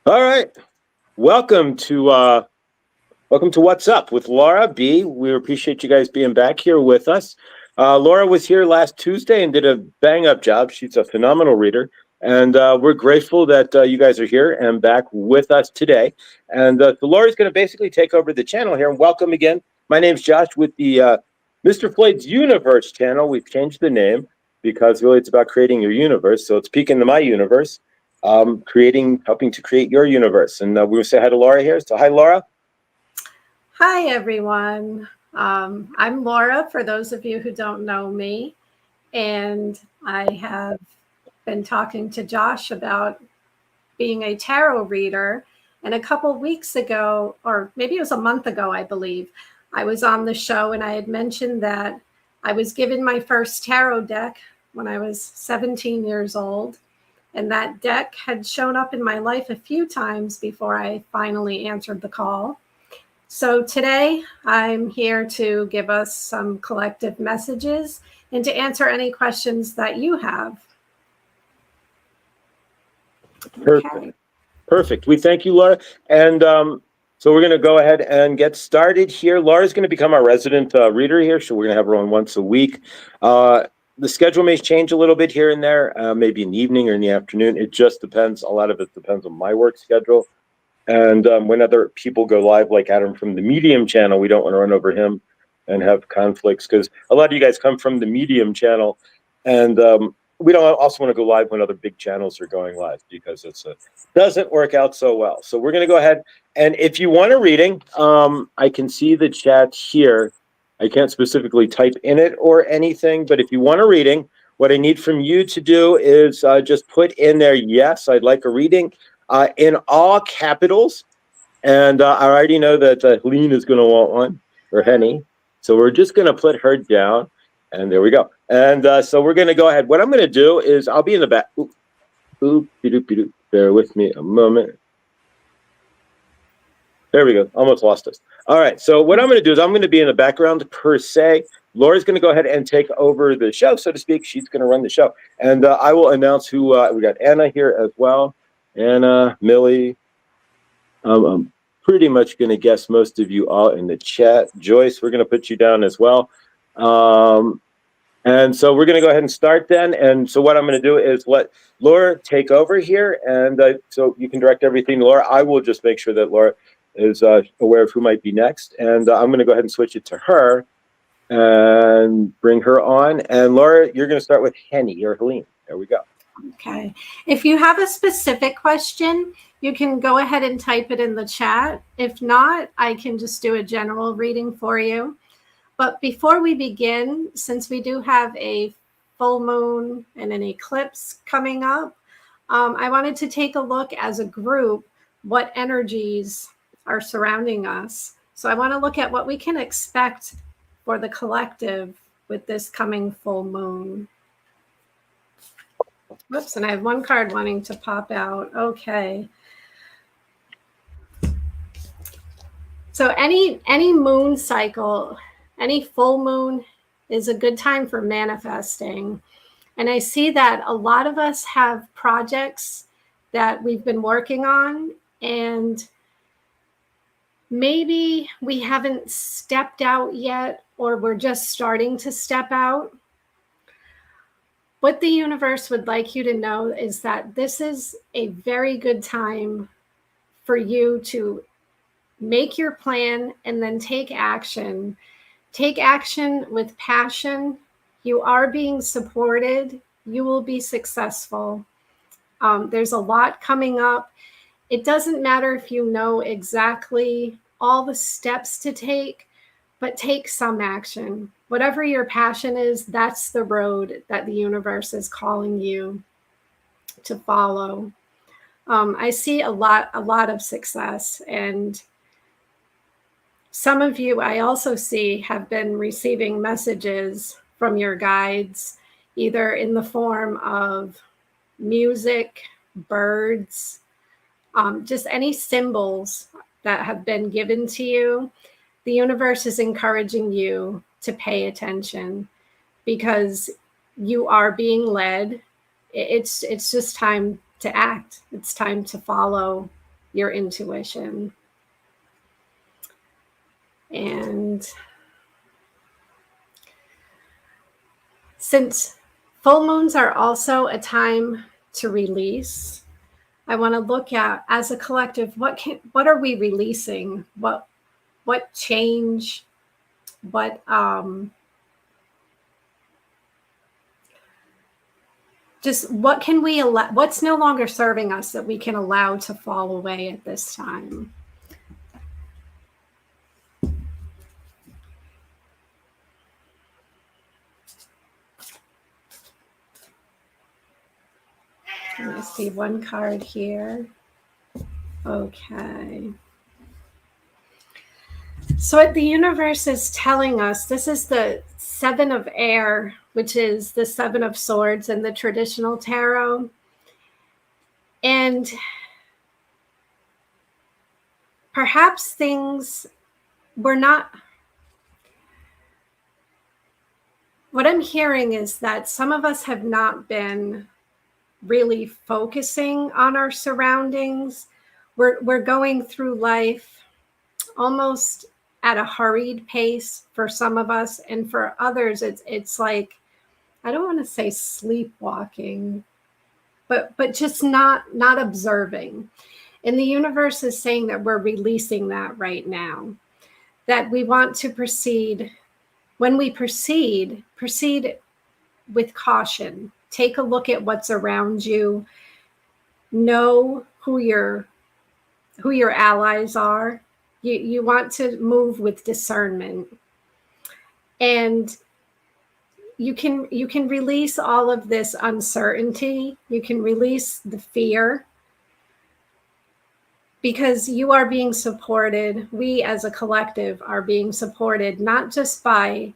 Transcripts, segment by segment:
All right. Welcome to What's Up with Laura B. We appreciate you guys being back here with us. Laura was here last Tuesday and did a bang up job. She's a phenomenal reader, and we're grateful that you guys are here and back with us today. And so Laura's going to basically take over the channel here. And welcome again. My name's Josh with the Mr. Floyd's Universe channel. We've changed the name because really it's about creating your universe. So it's peek into my universe, helping to create your universe. And we're going to say hi to Laura here. So hi, Laura. Hi, everyone. I'm Laura, for those of you who don't know me, and I have been talking to Josh about being a tarot reader. And a couple weeks ago, or maybe it was a month ago, I believe, I was on the show and I had mentioned that I was given my first tarot deck when I was 17 years old. And that deck had shown up in my life a few times before I finally answered the call. So today I'm here to give us some collective messages and to answer any questions that you have. Perfect. Okay. Perfect. We thank you, Laura. And so we're going to go ahead and get started here. Laura's going to become our resident reader here. So we're going to have her on once a week. The schedule may change a little bit here and there, maybe in the evening or in the afternoon. It just depends. A lot of it depends on my work schedule. And when other people go live, like Adam from the Medium channel, we don't want to run over him and have conflicts because a lot of you guys come from the Medium channel, and we don't also want to go live when other big channels are going live because it doesn't work out so well. So we're going to go ahead, and if you want a reading, I can see the chat here. I can't specifically type in it or anything, but if you want a reading, what I need from you to do is just put in there, yes, I'd like a reading. In all capitals, and I already know that Helene is going to want one, or Henny, so we're just going to put her down, and there we go. And so we're going to go ahead. What I'm going to do is I'll be in the back. Bear with me a moment. There we go. Almost lost us. All right. So what I'm going to do is I'm going to be in the background per se. Laura's going to go ahead and take over the show, so to speak. She's going to run the show, and I will announce who we got. Anna here as well. Anna, Millie. I'm pretty much going to guess most of you all in the chat. Joyce, we're going to put you down as well. And so we're going to go ahead and start then. And so what I'm going to do is let Laura take over here. And so you can direct everything to Laura. I will just make sure that Laura is aware of who might be next. And I'm going to go ahead and switch it to her and bring her on. And Laura, you're going to start with Henny or Helene. There we go. Okay. If you have a specific question, you can go ahead and type it in the chat. If not, I can just do a general reading for you. But before we begin, since we do have a full moon and an eclipse coming up, I wanted to take a look as a group what energies are surrounding us. So I want to look at what we can expect for the collective with this coming full moon. Whoops, and I have one card wanting to pop out. Okay. So any moon cycle, any full moon is a good time for manifesting. And I see that a lot of us have projects that we've been working on, and maybe we haven't stepped out yet, or we're just starting to step out. What the universe would like you to know is that this is a very good time for you to make your plan and then take action. Take action with passion. You are being supported. You will be successful. There's a lot coming up. It doesn't matter if you know exactly all the steps to take, but take some action. Whatever your passion is, that's the road that the universe is calling you to follow. I see a lot of success, and some of you I also see have been receiving messages from your guides, either in the form of music, birds, just any symbols that have been given to you. The universe is encouraging you to pay attention because you are being led. It's just time to act. It's time to follow your intuition. And since full moons are also a time to release, I want to look at, as a collective, what are we releasing? What change? What just what can we allow? What's no longer serving us that we can allow to fall away at this time? Let me see one card here. Okay. So what the universe is telling us, this is the Seven of Air, which is the Seven of Swords in the traditional tarot. And perhaps things were not, what I'm hearing is that some of us have not been really focusing on our surroundings. We're going through life almost at a hurried pace for some of us, and for others it's like, I don't want to say sleepwalking, but just not observing. And the universe is saying that we're releasing that right now, that we want to proceed. When we proceed with caution. Take a look at what's around you. Know who your allies are. You want to move with discernment. And you can release all of this uncertainty. You can release the fear, because you are being supported. We as a collective are being supported, not just by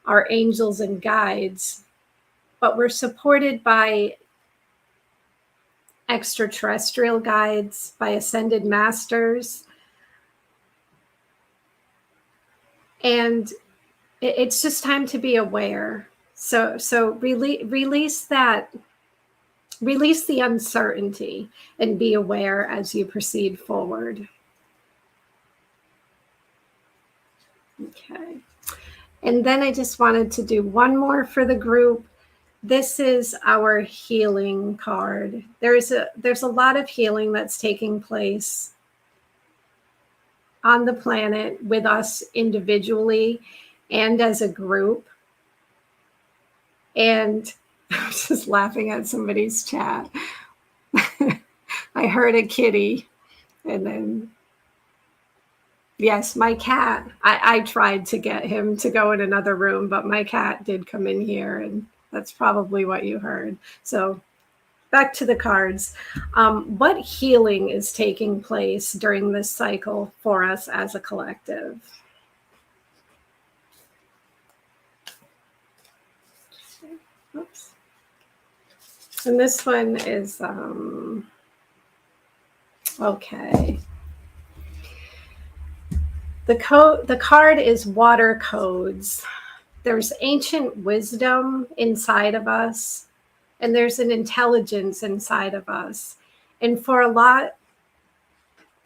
our angels and guides, but we're supported by extraterrestrial guides, by ascended masters. And it's just time to be aware. So release that, release the uncertainty, and be aware as you proceed forward. Okay. And then I just wanted to do one more for the group. This is our healing card. There's a lot of healing that's taking place on the planet with us individually and as a group. And I was just laughing at somebody's chat. I heard a kitty, and then, yes, my cat, I tried to get him to go in another room, but my cat did come in here, and that's probably what you heard. So back to the cards. What healing is taking place during this cycle for us as a collective? Oops. And this one is, okay. The card is water codes. There's ancient wisdom inside of us, and there's an intelligence inside of us. And for a lot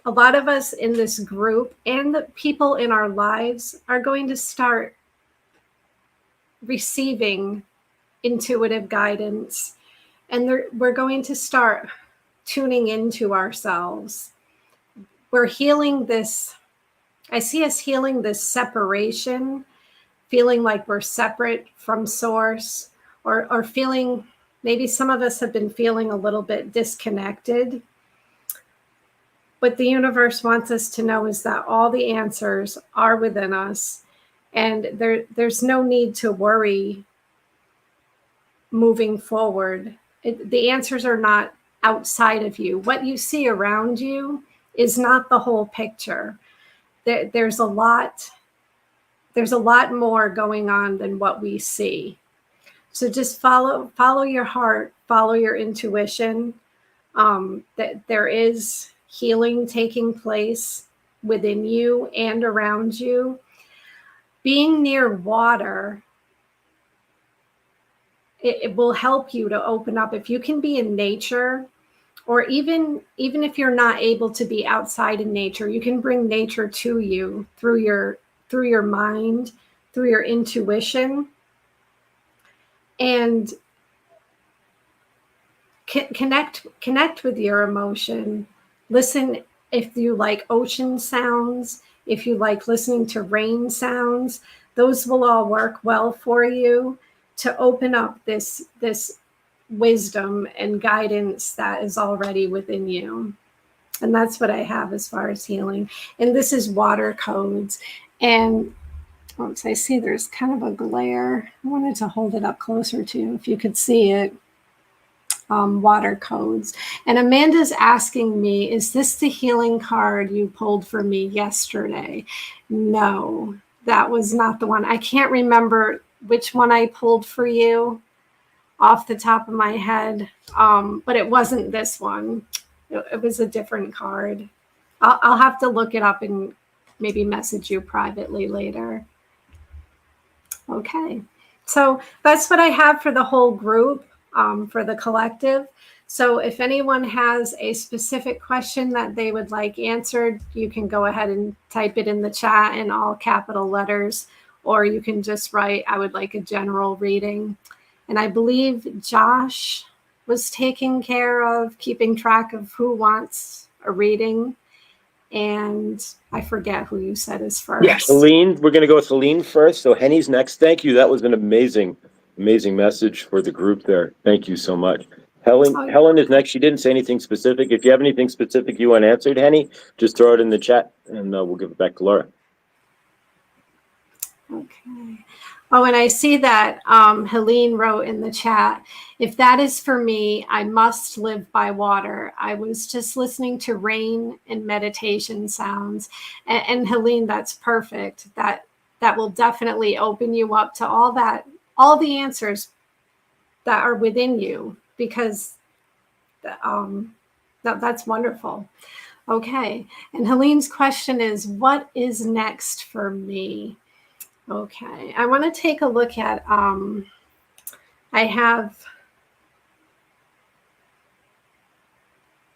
of us in this group and the people in our lives are going to start receiving intuitive guidance, and we're going to start tuning into ourselves. We're healing this. I see us healing this separation, feeling like we're separate from source, or feeling, maybe some of us have been feeling a little bit disconnected. What the universe wants us to know is that all the answers are within us, and there's no need to worry moving forward. The answers are not outside of you. What you see around you is not the whole picture. There's a lot more going on than what we see. So just follow your heart, follow your intuition. That there is healing taking place within you and around you. Being near water, it will help you to open up. If you can be in nature or even if you're not able to be outside in nature, you can bring nature to you through your mind, through your intuition, and connect with your emotion. Listen if you like ocean sounds, if you like listening to rain sounds, those will all work well for you to open up this wisdom and guidance that is already within you. And that's what I have as far as healing. And this is water codes. And oops, I see there's kind of a glare. I wanted to hold it up closer to you if you could see it. Water codes. And Amanda's asking me, is this the healing card you pulled for me yesterday? No, that was not the one. I can't remember which one I pulled for you off the top of my head, but it wasn't this one. It was a different card. I'll have to look it up and maybe message you privately later. Okay, so that's what I have for the whole group, for the collective. So if anyone has a specific question that they would like answered, you can go ahead and type it in the chat in all capital letters, or you can just write, I would like a general reading. And I believe Josh was taking care of keeping track of who wants a reading. And I forget who you said is first. Yeah, Helene. We're going to go with Helene first. So Henny's next. Thank you. That was an amazing message for the group there. Thank you so much. Helen is next. She didn't say anything specific. If you have anything specific you want answered, Henny, just throw it in the chat and we'll give it back to Laura. Okay. Oh, and I see that Helene wrote in the chat, if that is for me, I must live by water. I was just listening to rain and meditation sounds. And Helene, that's perfect. That will definitely open you up to all the answers that are within you, because that's wonderful. Okay. And Helene's question is, what is next for me? Okay, I want to take a look at, I have,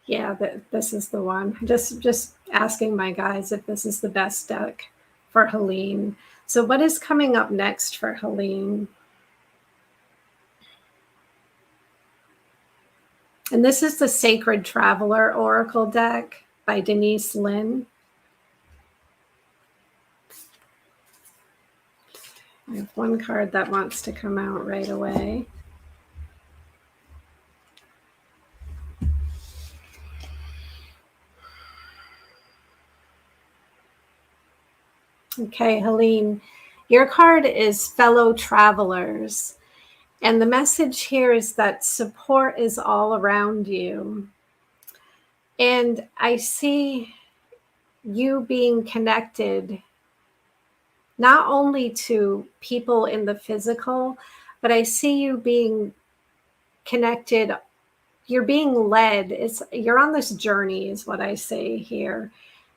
yeah, this is the one. Just asking my guys if this is the best deck for Helene. So what is coming up next for Helene? And this is the Sacred Traveler Oracle deck by Denise Linn. I have one card that wants to come out right away. Okay, Helene, your card is Fellow Travelers. And the message here is that support is all around you. And I see you being connected not only to people in the physical, but I see you being connected. You're being led. You're on this journey is what I say here.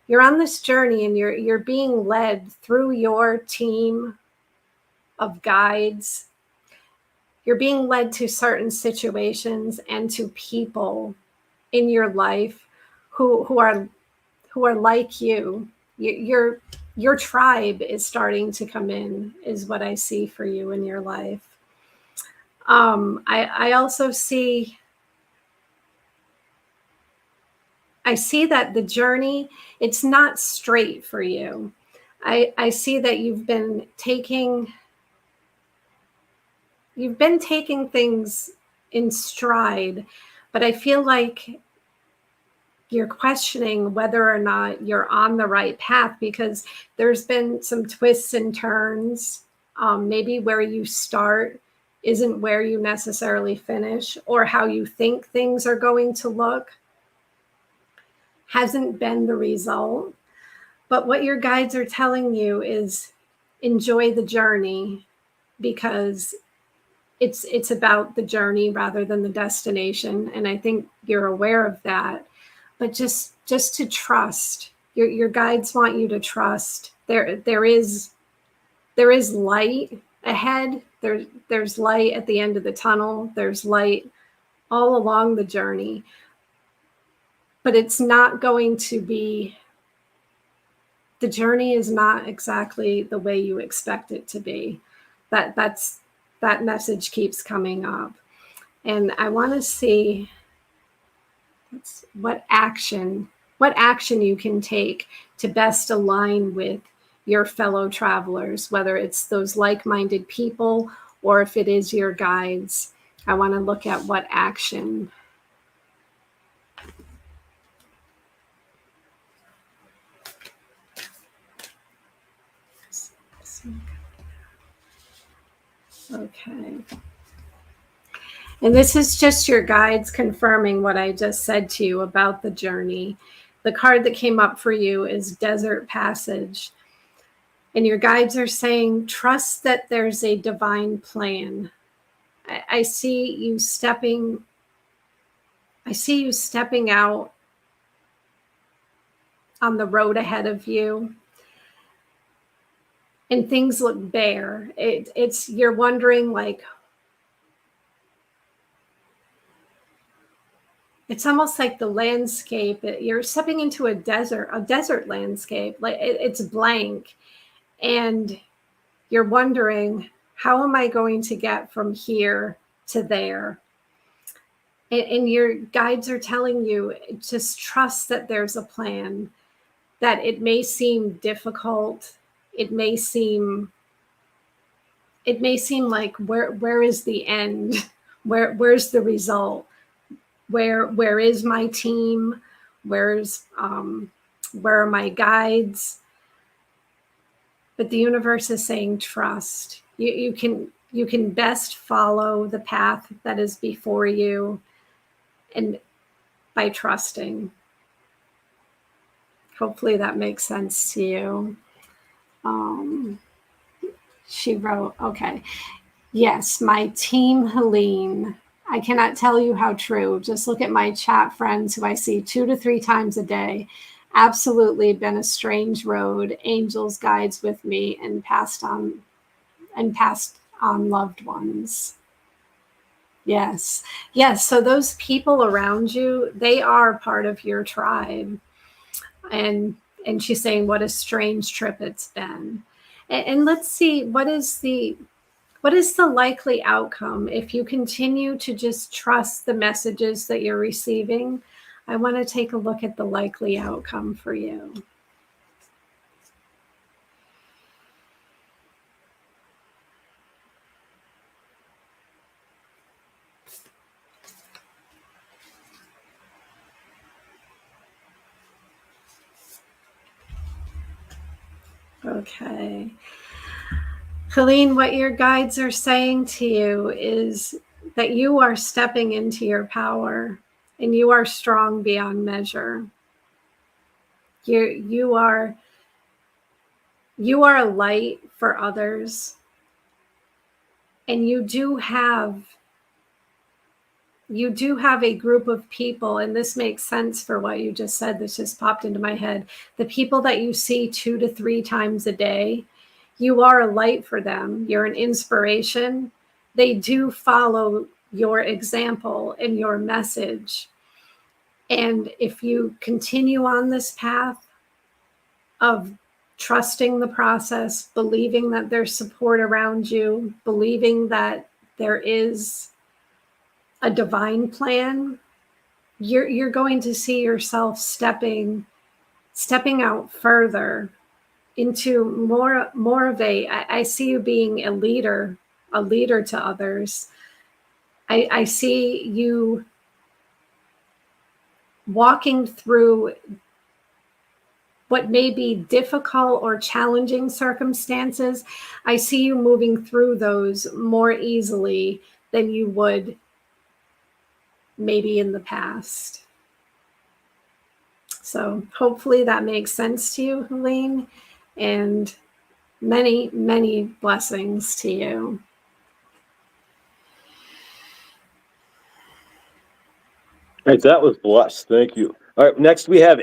You're on this journey and you're being led through your team of guides. You're being led to certain situations and to people in your life who are like you. Your tribe is starting to come in, is what I see for you in your life. I also see, that the journey, it's not straight for you. I see that you've been taking things in stride, but I feel like you're questioning whether or not you're on the right path, because there's been some twists and turns. Maybe where you start isn't where you necessarily finish, or how you think things are going to look hasn't been the result. But what your guides are telling you is enjoy the journey, because it's about the journey rather than the destination. And I think you're aware of that. But just to trust. Your guides want you to trust. There is light ahead. There's light at the end of the tunnel. There's light all along the journey. but it's not going to be, the journey is not exactly the way you expect it to be. That message keeps coming up. And I want to see what action you can take to best align with your fellow travelers, whether it's those like-minded people or if it is your guides. I want to look at what action. Okay. And this is just your guides confirming what I just said to you about the journey. The card that came up for you is Desert Passage. And your guides are saying, trust that there's a divine plan. I see you stepping out on the road ahead of you. And things look bare. You're wondering, like, it's almost like the landscape. You're stepping into a desert landscape. Like it's blank. And you're wondering, how am I going to get from here to there? And your guides are telling you, just trust that there's a plan, that it may seem difficult. It may seem like where is the end? Where's the result? Where is my team? Where are my guides? But the universe is saying trust. You can best follow the path that is before you, and by trusting. Hopefully that makes sense to you. She wrote, okay. Yes, my team, Helene. I cannot tell you how true. Just look at my chat friends who I see 2 to 3 times a day. Absolutely been a strange road. Angels, guides with me, and passed on loved ones. Yes. Yes. So those people around you, they are part of your tribe. And she's saying, what a strange trip it's been. And let's see, what is the likely outcome if you continue to just trust the messages that you're receiving? I want to take a look at the likely outcome for you. Okay. Helene, what your guides are saying to you is that you are stepping into your power and you are strong beyond measure. You are a light for others. And you do have a group of people, and this makes sense for what you just said. This just popped into my head. The people that you see 2 to 3 times a day, you are a light for them. You're an inspiration. They do follow your example and your message. And if you continue on this path of trusting the process, believing that there's support around you, believing that there is a divine plan, you're going to see yourself stepping out further into more of I see you being a leader to others. I see you walking through what may be difficult or challenging circumstances. I see you moving through those more easily than you would maybe in the past. So hopefully that makes sense to you, Helene, and many, many blessings to you. All right, that was blessed. Thank you. All right, next we have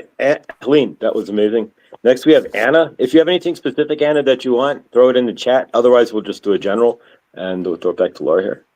Helene. That was amazing. Next we have Anna. If you have anything specific, Anna, that you want, throw it in the chat. Otherwise, we'll just do a general, and we'll throw it back to Laura here.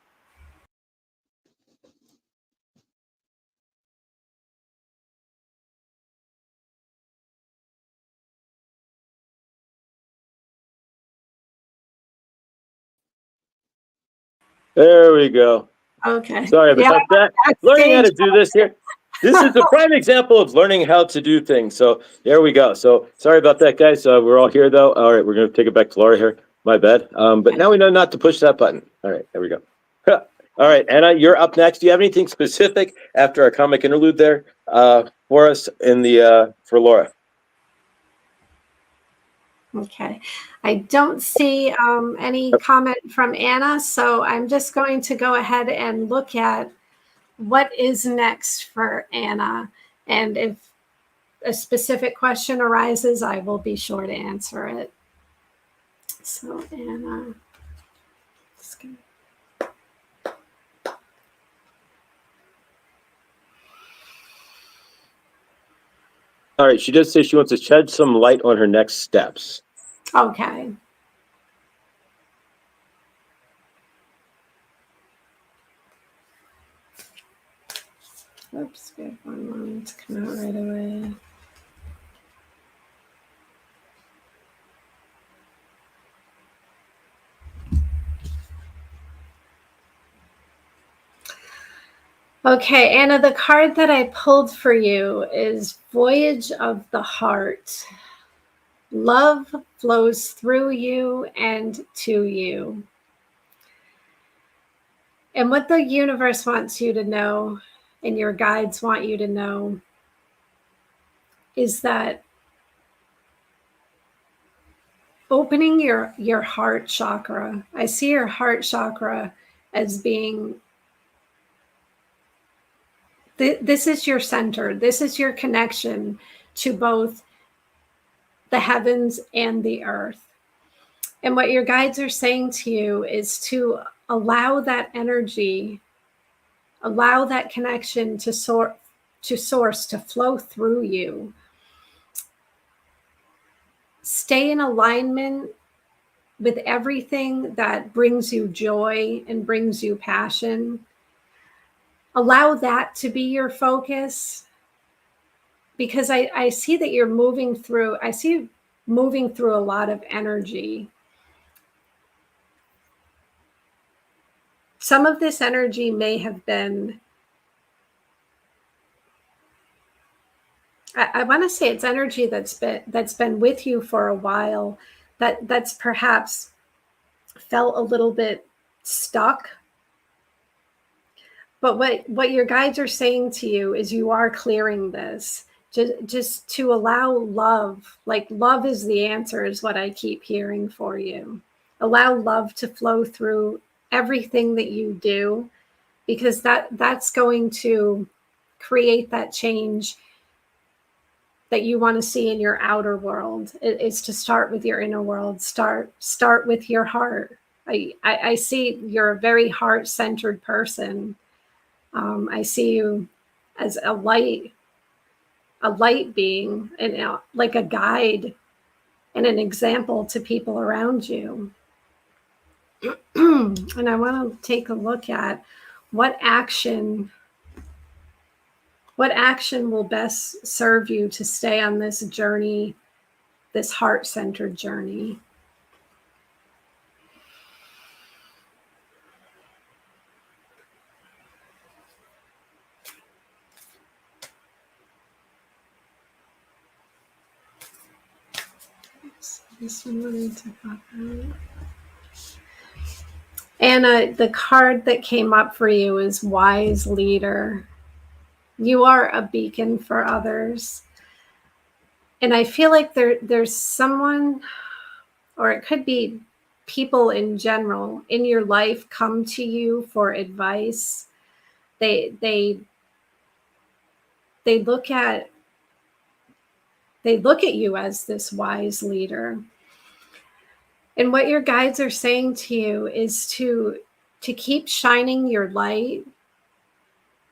There we go. Okay. Sorry about that. Learning how to do this here. This is a prime example of learning how to do things. So there we go. So sorry about that, guys. We're all here though. All right, we're gonna take it back to Laura here. My bad. But now we know not to push that button. All right, there we go. All right, Anna, you're up next. Do you have anything specific after our comic interlude there for us in the for Laura? Okay. I don't see any comment from Anna, so I'm just going to go ahead and look at what is next for Anna. And if a specific question arises, I will be sure to answer it. So Anna, just gonna... All right, she does say she wants to shed some light on her next steps. Okay. Oops, we have one moment to come out right away. Okay, Anna, the card that I pulled for you is Voyage of the Heart. Love flows through you and to you. And what the universe wants you to know, and your guides want you to know, is that opening your heart chakra. I see your heart chakra as being, this is your center. This is your connection to both the heavens and the earth. And what your guides are saying to you is to allow that energy, allow that connection to source, to flow through you. Stay in alignment with everything that brings you joy and brings you passion. Allow that to be your focus, because I see that you're moving through, I see you moving through a lot of energy. Some of this energy may have been, I want to say it's energy that's been with you for a while, that's perhaps felt a little bit stuck. But what your guides are saying to you is you are clearing this, just to allow love. Like, love is the answer, is what I keep hearing for you. Allow love to flow through everything that you do, because that's going to create that change that you want to see in your outer world. It's to start with your inner world. Start with your heart. I see you're a very heart-centered person. I see you as a light being, and like a guide and an example to people around you. And I want to take a look at what action will best serve you to stay on this journey, this heart-centered journey. This one wanted to pop out. Anna, the card that came up for you is Wise Leader. You are a beacon for others. And I feel like there's someone, or it could be people in general in your life, come to you for advice. They look at you as this wise leader. And what your guides are saying to you is to keep shining your light,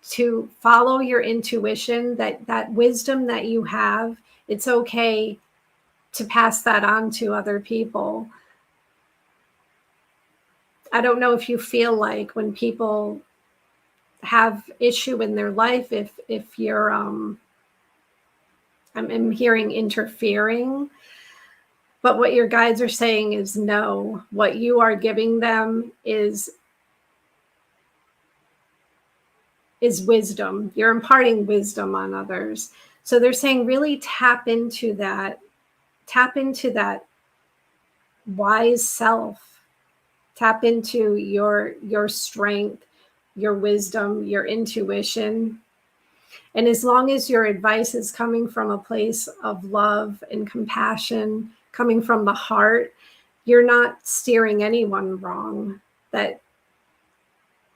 to follow your intuition, that wisdom that you have. It's okay to pass that on to other people. I don't know if you feel like when people have issue in their life, if you're I'm hearing interfering, but what your guides are saying is no. What you are giving them is is wisdom. You're imparting wisdom on others. So they're saying really tap into that wise self. Tap into your strength, your wisdom, your intuition. And as long as your advice is coming from a place of love and compassion, coming from the heart, you're not steering anyone wrong. That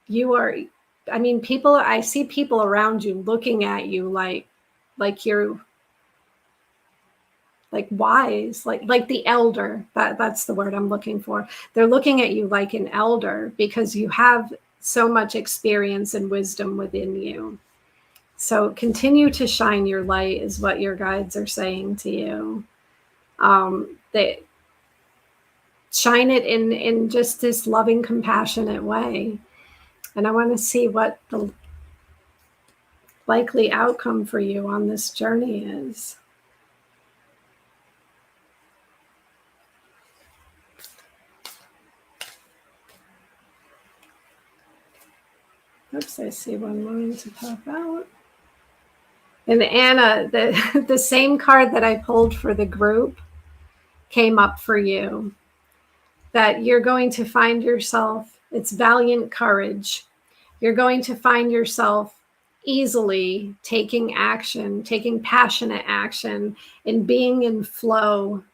you are, I mean, I see people around you looking at you like you're like wise, like the elder. That's the word I'm looking for. They're looking at you like an elder because you have so much experience and wisdom within you. So continue to shine your light is what your guides are saying to you. They shine it in just this loving, compassionate way. And I want to see what the likely outcome for you on this journey is. Oops, I see one line to pop out. And Anna, the same card that I pulled for the group came up for you. That you're going to find yourself, it's valiant courage. You're going to find yourself easily taking action, taking passionate action, and being in flow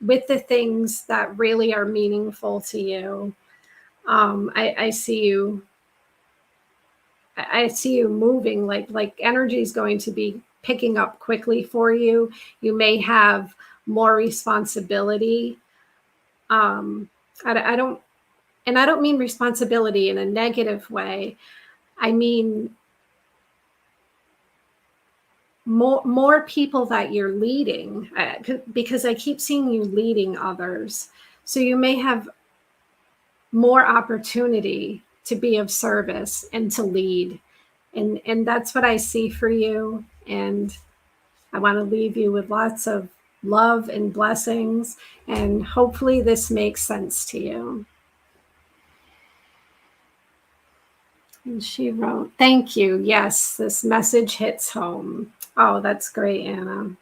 with the things that really are meaningful to you. I see you. I see you moving like energy is going to be picking up quickly for you. You may have more responsibility. I don't mean responsibility in a negative way. I mean more people that you're leading, because I keep seeing you leading others. So you may have more opportunity to be of service and to lead. And that's what I see for you. And I want to leave you with lots of love and blessings. And hopefully this makes sense to you. And she wrote, thank you. Yes, this message hits home. Oh, that's great, Anna.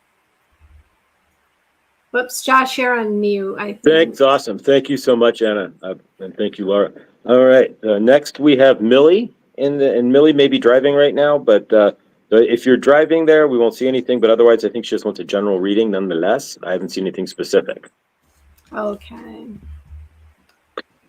Whoops, Josh, you're on mute, I think. Thanks, awesome. Thank you so much, Anna. And thank you, Laura. All right, next we have Millie. And Millie may be driving right now, but if you're driving there, we won't see anything. But otherwise, I think she just wants a general reading nonetheless. I haven't seen anything specific. Okay.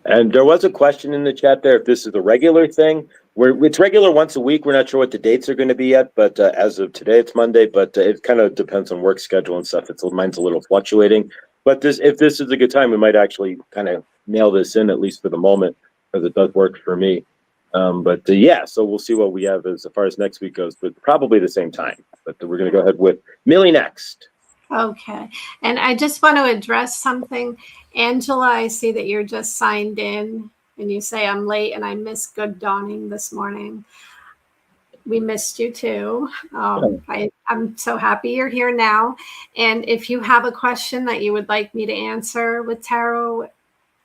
And there was a question in the chat there if this is a regular thing. It's regular once a week. We're not sure what the dates are going to be yet, but as of today, it's Monday. But it kind of depends on work schedule and stuff. Mine's a little fluctuating. But if this is a good time, we might actually kind of nail this in, at least for the moment, because it does work for me. Yeah, so we'll see what we have as far as next week goes, but probably the same time. But we're going to go ahead with Millie next. Okay. And I just want to address something. Angela, I see that you're just signed in and you say I'm late and I missed Good Dawning this morning. We missed you too. I'm so happy you're here now. And if you have a question that you would like me to answer with tarot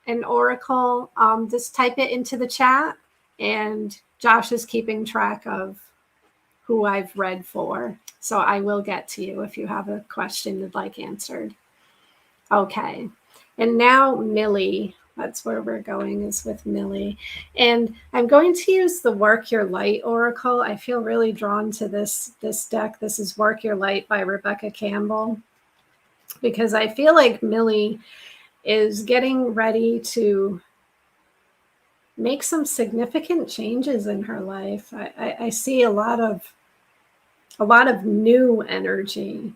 and oracle, just type it into the chat. And Josh is keeping track of who I've read for. So I will get to you if you have a question you'd like answered. Okay. And now Millie, that's where we're going, is with Millie. And I'm going to use the Work Your Light Oracle. I feel really drawn to this deck. This is Work Your Light by Rebecca Campbell, because I feel like Millie is getting ready to make some significant changes in her life. I see a lot of new energy,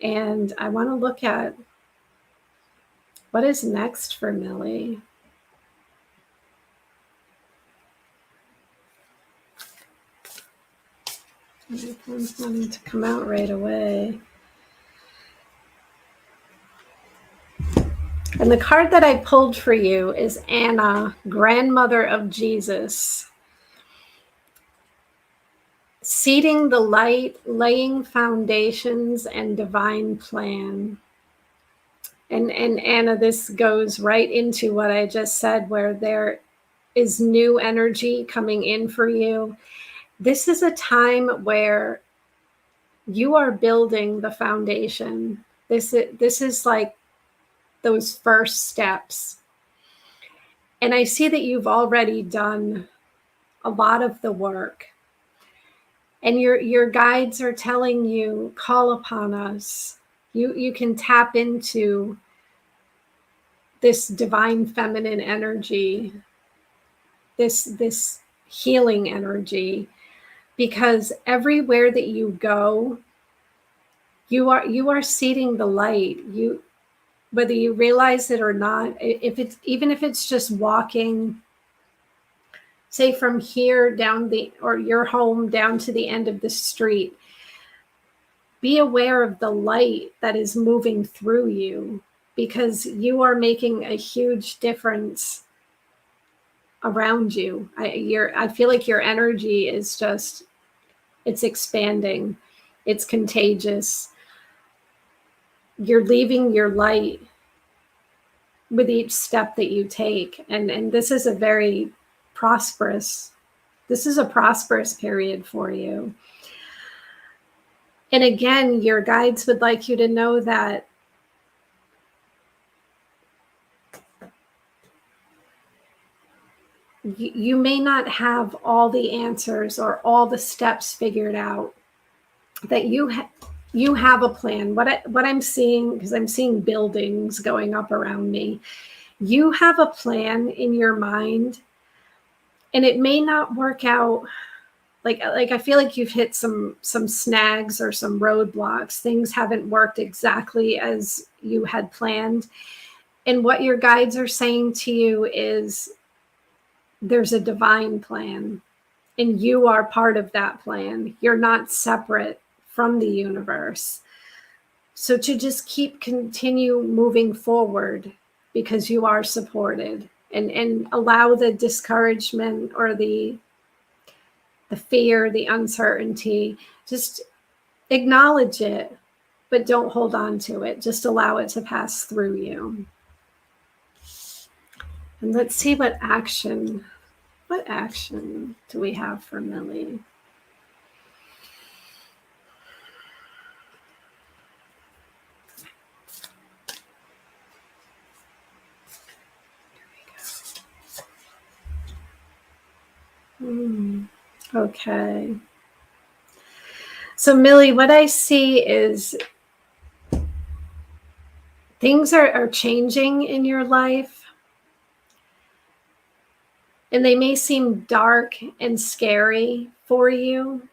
and I want to look at what is next for Millie. My phone's wanting to come out right away. And the card that I pulled for you is Anna, grandmother of Jesus. Seeding the light, laying foundations, and divine plan. And Anna, this goes right into what I just said, where is new energy coming in for you. This is a time where you are building the foundation. This is like those first steps. And I see that you've already done a lot of the work. And your guides are telling you, call upon us. You can tap into this divine feminine energy, this healing energy, because everywhere that you go, you are seeding the light. You, whether you realize it or not, even if it's just walking, say from here down or your home down to the end of the street, be aware of the light that is moving through you, because you are making a huge difference around you. I feel like your energy is just, it's expanding. It's contagious. You're leaving your light with each step that you take. And this is a very prosperous, this is a prosperous period for you. And again, your guides would like you to know that you may not have all the answers or all the steps figured out, that you have a plan. What I'm seeing, because I'm seeing buildings going up around me, you have a plan in your mind, and it may not work out. Like I feel like you've hit some snags or some roadblocks. Things haven't worked exactly as you had planned. And what your guides are saying to you is there's a divine plan, and you are part of that plan. You're not separate from the universe. So to just continue moving forward, because you are supported, and allow the discouragement or the fear, the uncertainty, just acknowledge it, but don't hold on to it. Just allow it to pass through you. And let's see what action do we have for Millie? Okay. So Millie, what I see is things are changing in your life, and they may seem dark and scary for you.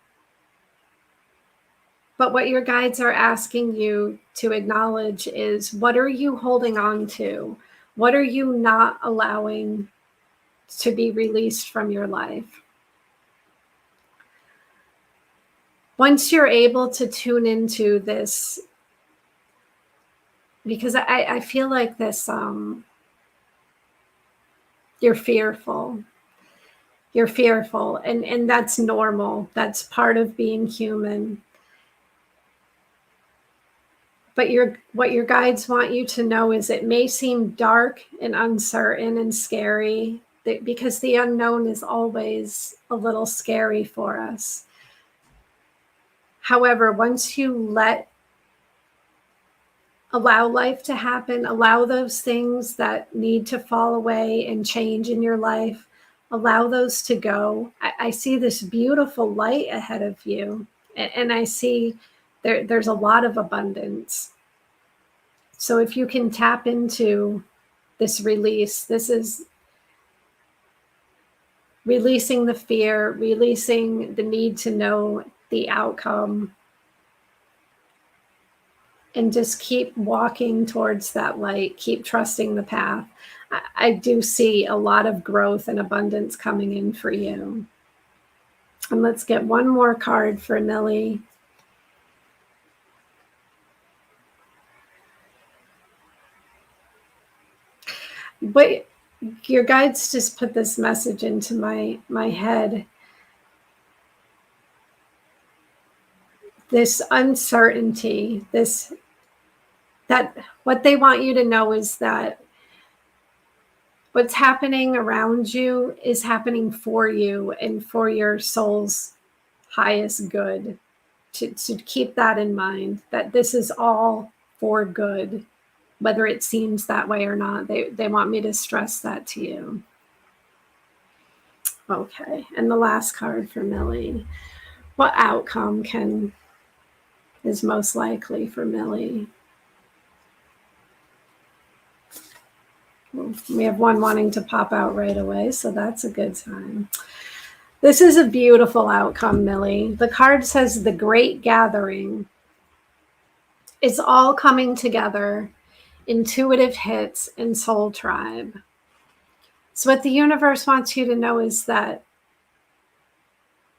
But what your guides are asking you to acknowledge is, what are you holding on to? What are you not allowing to be released from your life? Once you're able to tune into this, because I feel like this, you're fearful. You're fearful, and that's normal. That's part of being human. But what your guides want you to know is, it may seem dark and uncertain and scary, because the unknown is always a little scary for us. However, once you allow life to happen, allow those things that need to fall away and change in your life, allow those to go. I see this beautiful light ahead of you, and I see there's a lot of abundance. So if you can tap into this release, this is releasing the fear, releasing the need to know the outcome, and just keep walking towards that light. Keep trusting the path. I do see a lot of growth and abundance coming in for you. And let's get one more card for Millie. But your guides just put this message into my head. This uncertainty, that what they want you to know is that what's happening around you is happening for you and for your soul's highest good. To keep that in mind, that this is all for good, whether it seems that way or not. They want me to stress that to you. Okay, and the last card for Millie. What outcome is most likely for Millie? Well, we have one wanting to pop out right away, so that's a good sign. This is a beautiful outcome, Millie. The card says the Great Gathering. It's all coming together. Intuitive hits and Soul Tribe. So what the universe wants you to know is that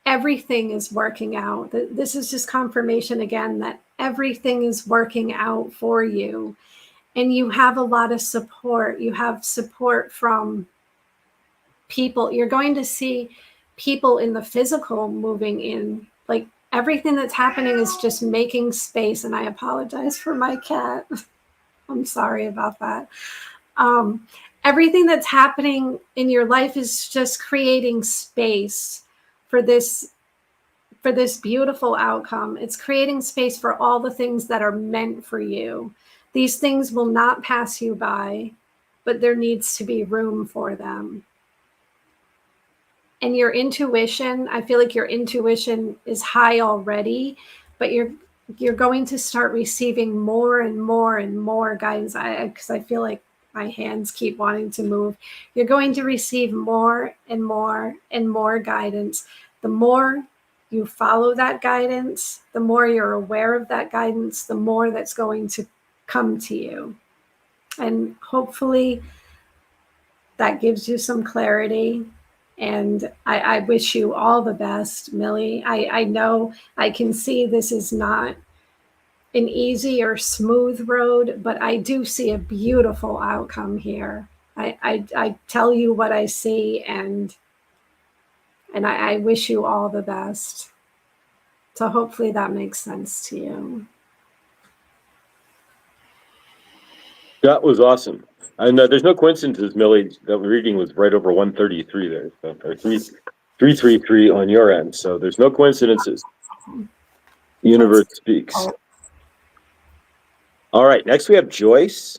everything is working out. This is just confirmation again that everything is working out for you. And you have a lot of support. You have support from people. You're going to see people in the physical moving in. Like everything that's happening is just making space. And I apologize for my cat. I'm sorry about that. Everything that's happening in your life is just creating space for this beautiful outcome. It's creating space for all the things that are meant for you. These things will not pass you by, but there needs to be room for them. And your intuition, I feel like your intuition is high already, but you're going to start receiving more and more and more guidance. Because I feel like my hands keep wanting to move. You're going to receive more and more and more guidance. The more you follow that guidance, the more you're aware of that guidance, the more that's going to come to you. And hopefully that gives you some clarity. And I wish you all the best, Millie. I know I can see this is not an easy or smooth road, but I do see a beautiful outcome here. I tell you what I see, and I wish you all the best. So hopefully that makes sense to you. That was awesome. And there's no coincidences, Millie, that reading was right over 133 there, so, or 333 on your end. So there's no coincidences. The universe speaks. All right, next we have Joyce.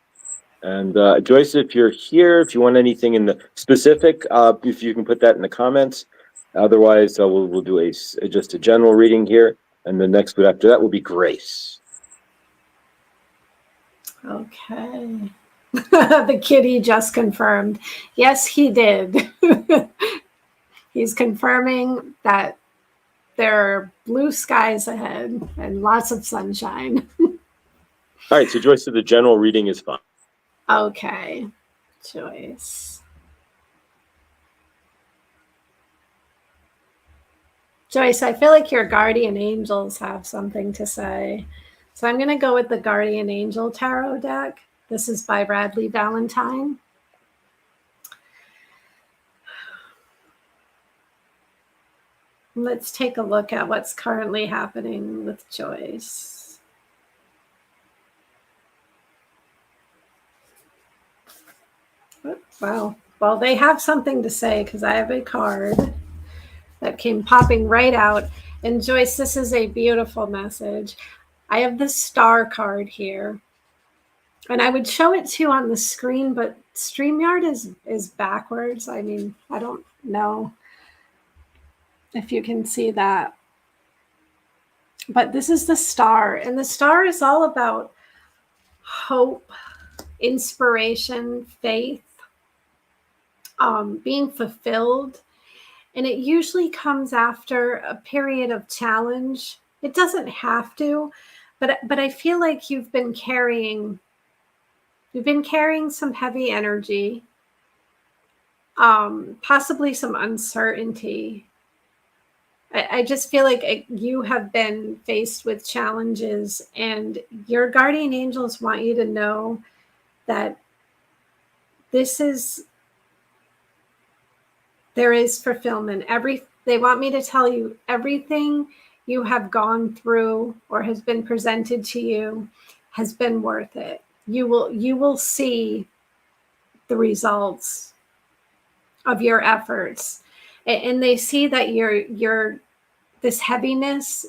And Joyce, if you're here, if you want anything in the specific, if you can put that in the comments. Otherwise, we'll do just a general reading here. And the next one after that will be Grace. Okay. The kitty just confirmed. Yes, he did. He's confirming that there are blue skies ahead and lots of sunshine. All right, so Joyce said the general reading is fine. Okay, Joyce. Joyce, I feel like your guardian angels have something to say. So I'm going to go with the Guardian Angel Tarot deck. This is by Radleigh Valentine. Let's take a look at what's currently happening with Joyce. Oh, wow. Well, they have something to say because I have a card that came popping right out. And Joyce, this is a beautiful message. I have the Star card here. And I would show it to you on the screen, but StreamYard is backwards. I mean, I don't know if you can see that. But this is the Star. And the Star is all about hope, inspiration, faith, being fulfilled. And it usually comes after a period of challenge. It doesn't have to, but I feel like you've been carrying some heavy energy, possibly some uncertainty. I just feel like you have been faced with challenges, and your guardian angels want you to know that there is fulfillment. They want me to tell you everything you have gone through or has been presented to you has been worth it. You will see the results of your efforts. And they see that your this heaviness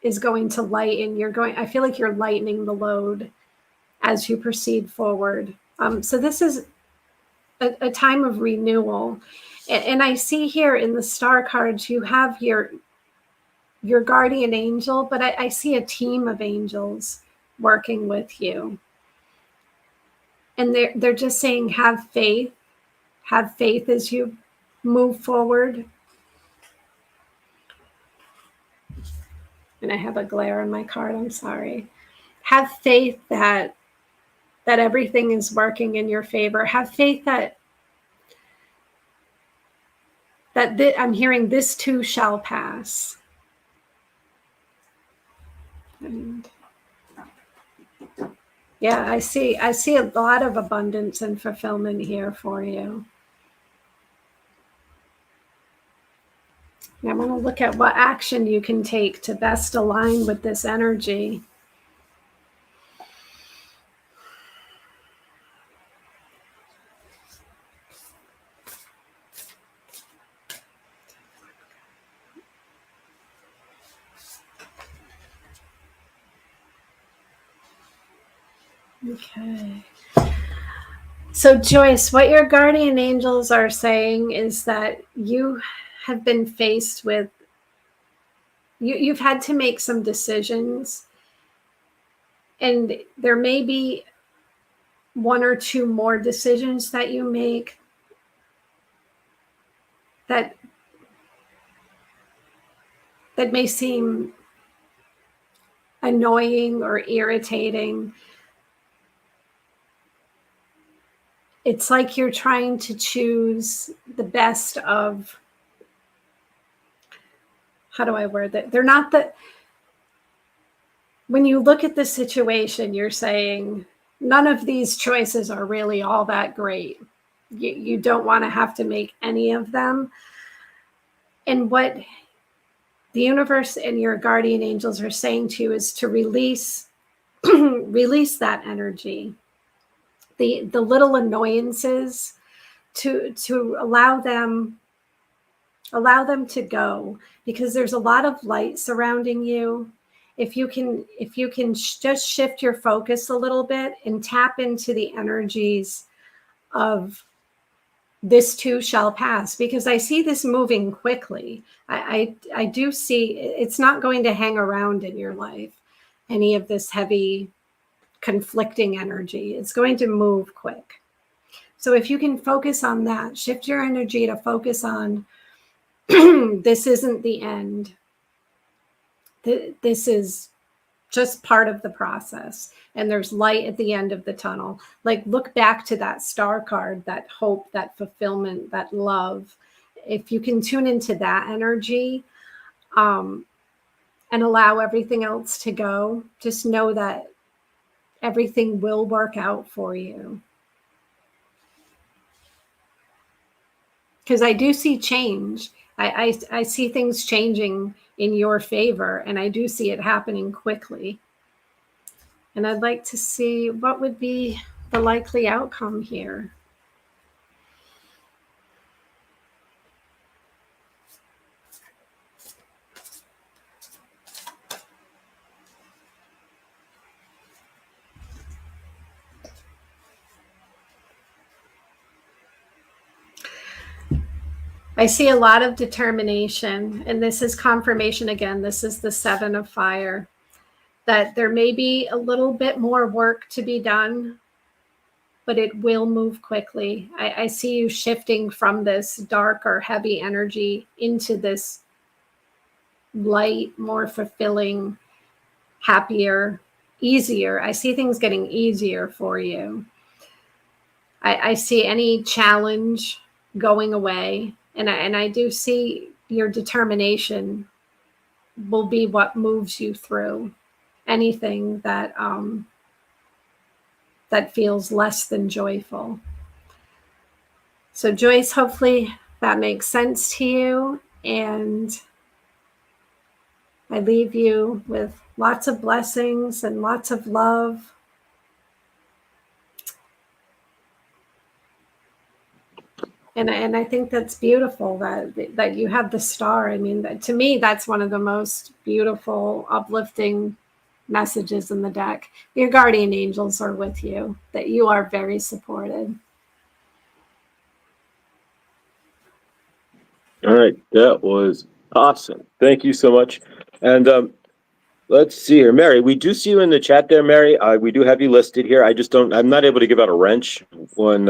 is going to lighten. I feel like you're lightening the load as you proceed forward. So this is a time of renewal. And I see here in the star cards, you have your guardian angel, but I see a team of angels working with you. And they're just saying, have faith as you move forward. And I have a glare on my card, I'm sorry. Have faith that everything is working in your favor. Have faith that I'm hearing this too shall pass. And yeah, I see a lot of abundance and fulfillment here for you. And I'm going to look at what action you can take to best align with this energy. Okay. So Joyce, what your guardian angels are saying is that you have been faced with, you've had to make some decisions, and there may be one or two more decisions that you make that may seem annoying or irritating. It's like you're trying to choose the best of, how do I word that? They're not when you look at the situation, you're saying none of these choices are really all that great. You don't want to have to make any of them. And what the universe and your guardian angels are saying to you is to release that energy, the little annoyances, to allow them to go, because there's a lot of light surrounding you. If you can just shift your focus a little bit and tap into the energies of this too shall pass, because I see this moving quickly. I do see it's not going to hang around in your life, any of this heavy conflicting energy. It's going to move quick. So if you can focus on that, shift your energy to focus on this isn't the end. This is just part of the process, and there's light at the end of the tunnel. Like, look back to that star card, that hope, that fulfillment, that love. If you can tune into that energy, and allow everything else to go, just know that everything will work out for you. Because I do see change. I see things changing in your favor, and I do see it happening quickly. And I'd like to see what would be the likely outcome here. I see a lot of determination, and this is confirmation again. This is the 7 of fire, that there may be a little bit more work to be done, but it will move quickly. I see you shifting from this dark or heavy energy into this light, more fulfilling, happier, easier. I see things getting easier for you. I see any challenge going away. And I do see your determination will be what moves you through anything that that feels less than joyful. So Joyce, hopefully that makes sense to you. And I leave you with lots of blessings and lots of love. And I think that's beautiful that you have the star. I mean, to me, that's one of the most beautiful, uplifting messages in the deck. Your guardian angels are with you, that you are very supported. All right, that was awesome. Thank you so much. And let's see here, Mary. We do see you in the chat there, Mary. We do have you listed here. I'm not able to give out a wrench when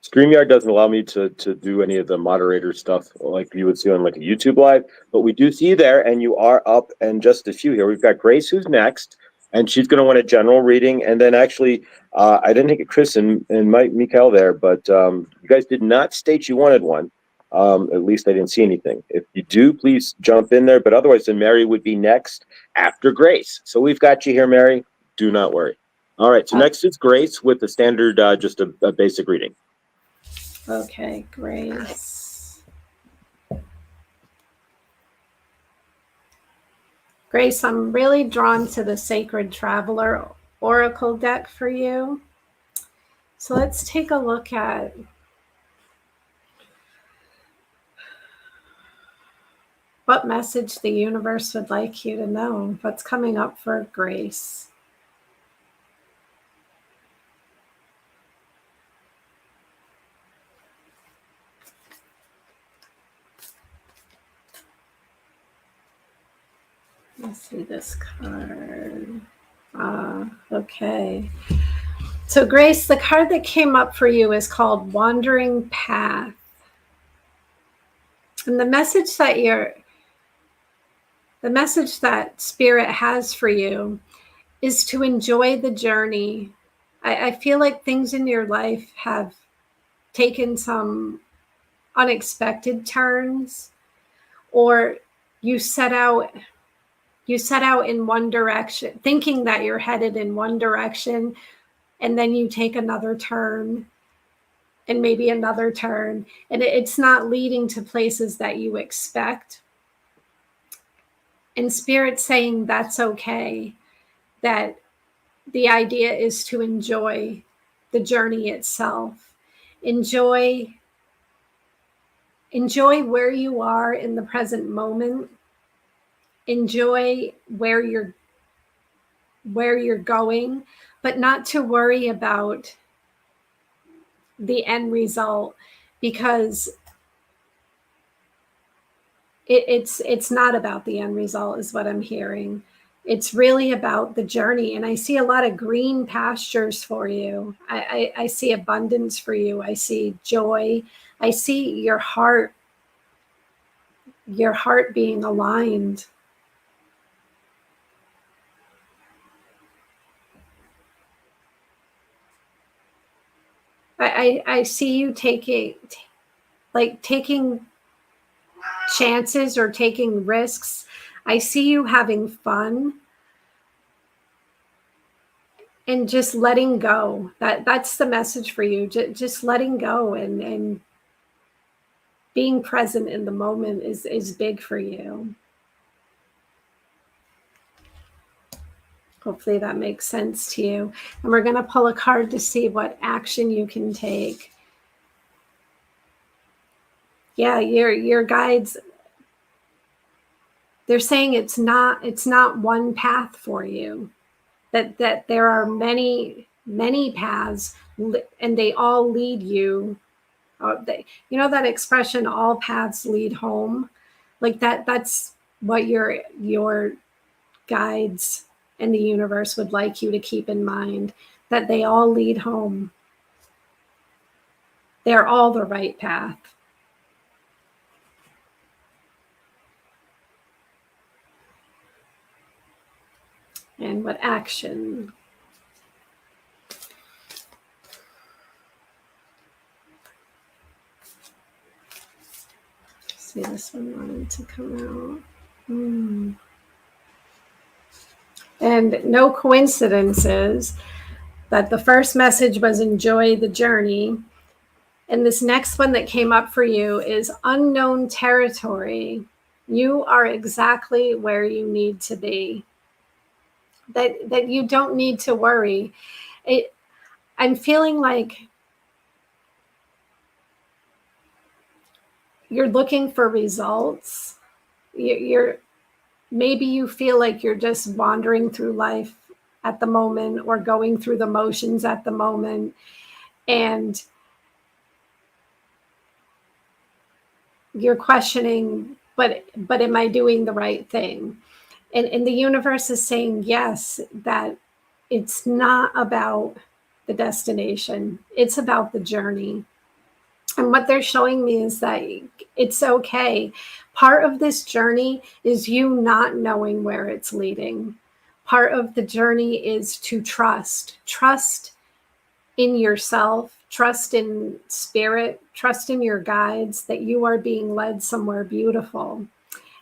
StreamYard doesn't allow me to do any of the moderator stuff like you would see on like a YouTube live. But we do see you there, and you are up. And just a few here. We've got Grace, who's next, and she's going to want a general reading. And then actually, I didn't get Chris and Mike, Mikael there, but you guys did not state you wanted one. At least I didn't see anything. If you do, please jump in there. But otherwise, then Mary would be next after Grace. So we've got you here, Mary. Do not worry. All right. So next is Grace with the standard, just a basic reading. Okay, Grace. Grace, I'm really drawn to the Sacred Traveler Oracle deck for you. So let's take a look at what message the universe would like you to know. What's coming up for Grace? Let's see this card. Okay. So Grace, the card that came up for you is called Wandering Path. And the message that Spirit has for you is to enjoy the journey. I feel like things in your life have taken some unexpected turns, or you set out in one direction, thinking that you're headed in one direction, and then you take another turn and maybe another turn, and it's not leading to places that you expect. And Spirit's saying that's okay, that the idea is to enjoy the journey itself. Enjoy where you are in the present moment. Enjoy where you're going, but not to worry about the end result, because it's not about the end result, is what I'm hearing. It's really about the journey. And I see a lot of green pastures for you. I see abundance for you. I see joy. I see your heart being aligned. I see you taking chances or taking risks. I see you having fun and just letting go. That's the message for you. Just letting go and being present in the moment is big for you. Hopefully that makes sense to you. And we're going to pull a card to see what action you can take. Yeah, your guides, they're saying it's not one path for you. That there are many paths, and they all lead you. You know that expression, all paths lead home? Like that's what your guides and the universe would like you to keep in mind, that they all lead home. They're all the right path. And what action? See, this one wanted to come out. And no coincidences that the first message was enjoy the journey. And this next one that came up for you is unknown territory. You are exactly where you need to be. That you don't need to worry. I'm feeling like you're looking for results. You're maybe you feel like you're just wandering through life at the moment or going through the motions at the moment, and you're questioning, but am I doing the right thing? And the universe is saying yes, that it's not about the destination, it's about the journey. And what they're showing me is that it's okay. Part of this journey is you not knowing where it's leading. Part of the journey is to trust in yourself, trust in spirit, trust in your guides, that you are being led somewhere beautiful.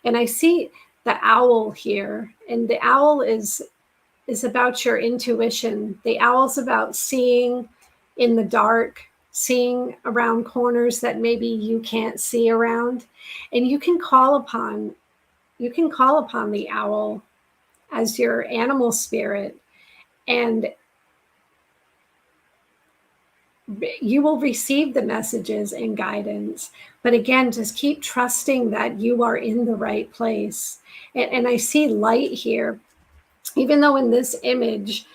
And I see the owl here, and the owl is about your intuition. The owl's about seeing in the dark, seeing around corners that maybe you can't see around. And you can call upon the owl as your animal spirit, and you will receive the messages and guidance. But again, just keep trusting that you are in the right place. And I see light here, even though in this image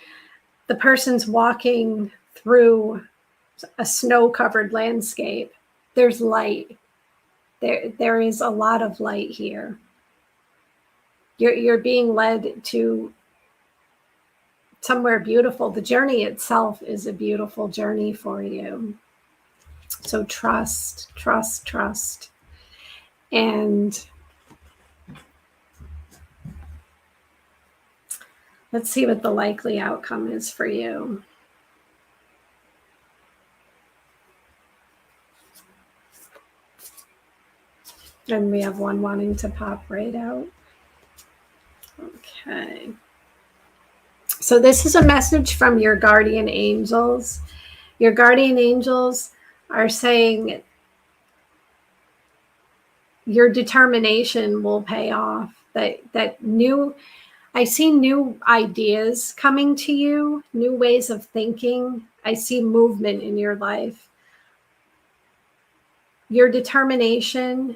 the person's walking through a snow-covered landscape, there's light. There is a lot of light here. You're being led to somewhere beautiful. The journey itself is a beautiful journey for you. So trust, trust, trust. And let's see what the likely outcome is for you. And we have one wanting to pop right out. Okay. So this is a message from your guardian angels. Your guardian angels are saying your determination will pay off. I see new ideas coming to you, new ways of thinking. I see movement in your life. Your determination,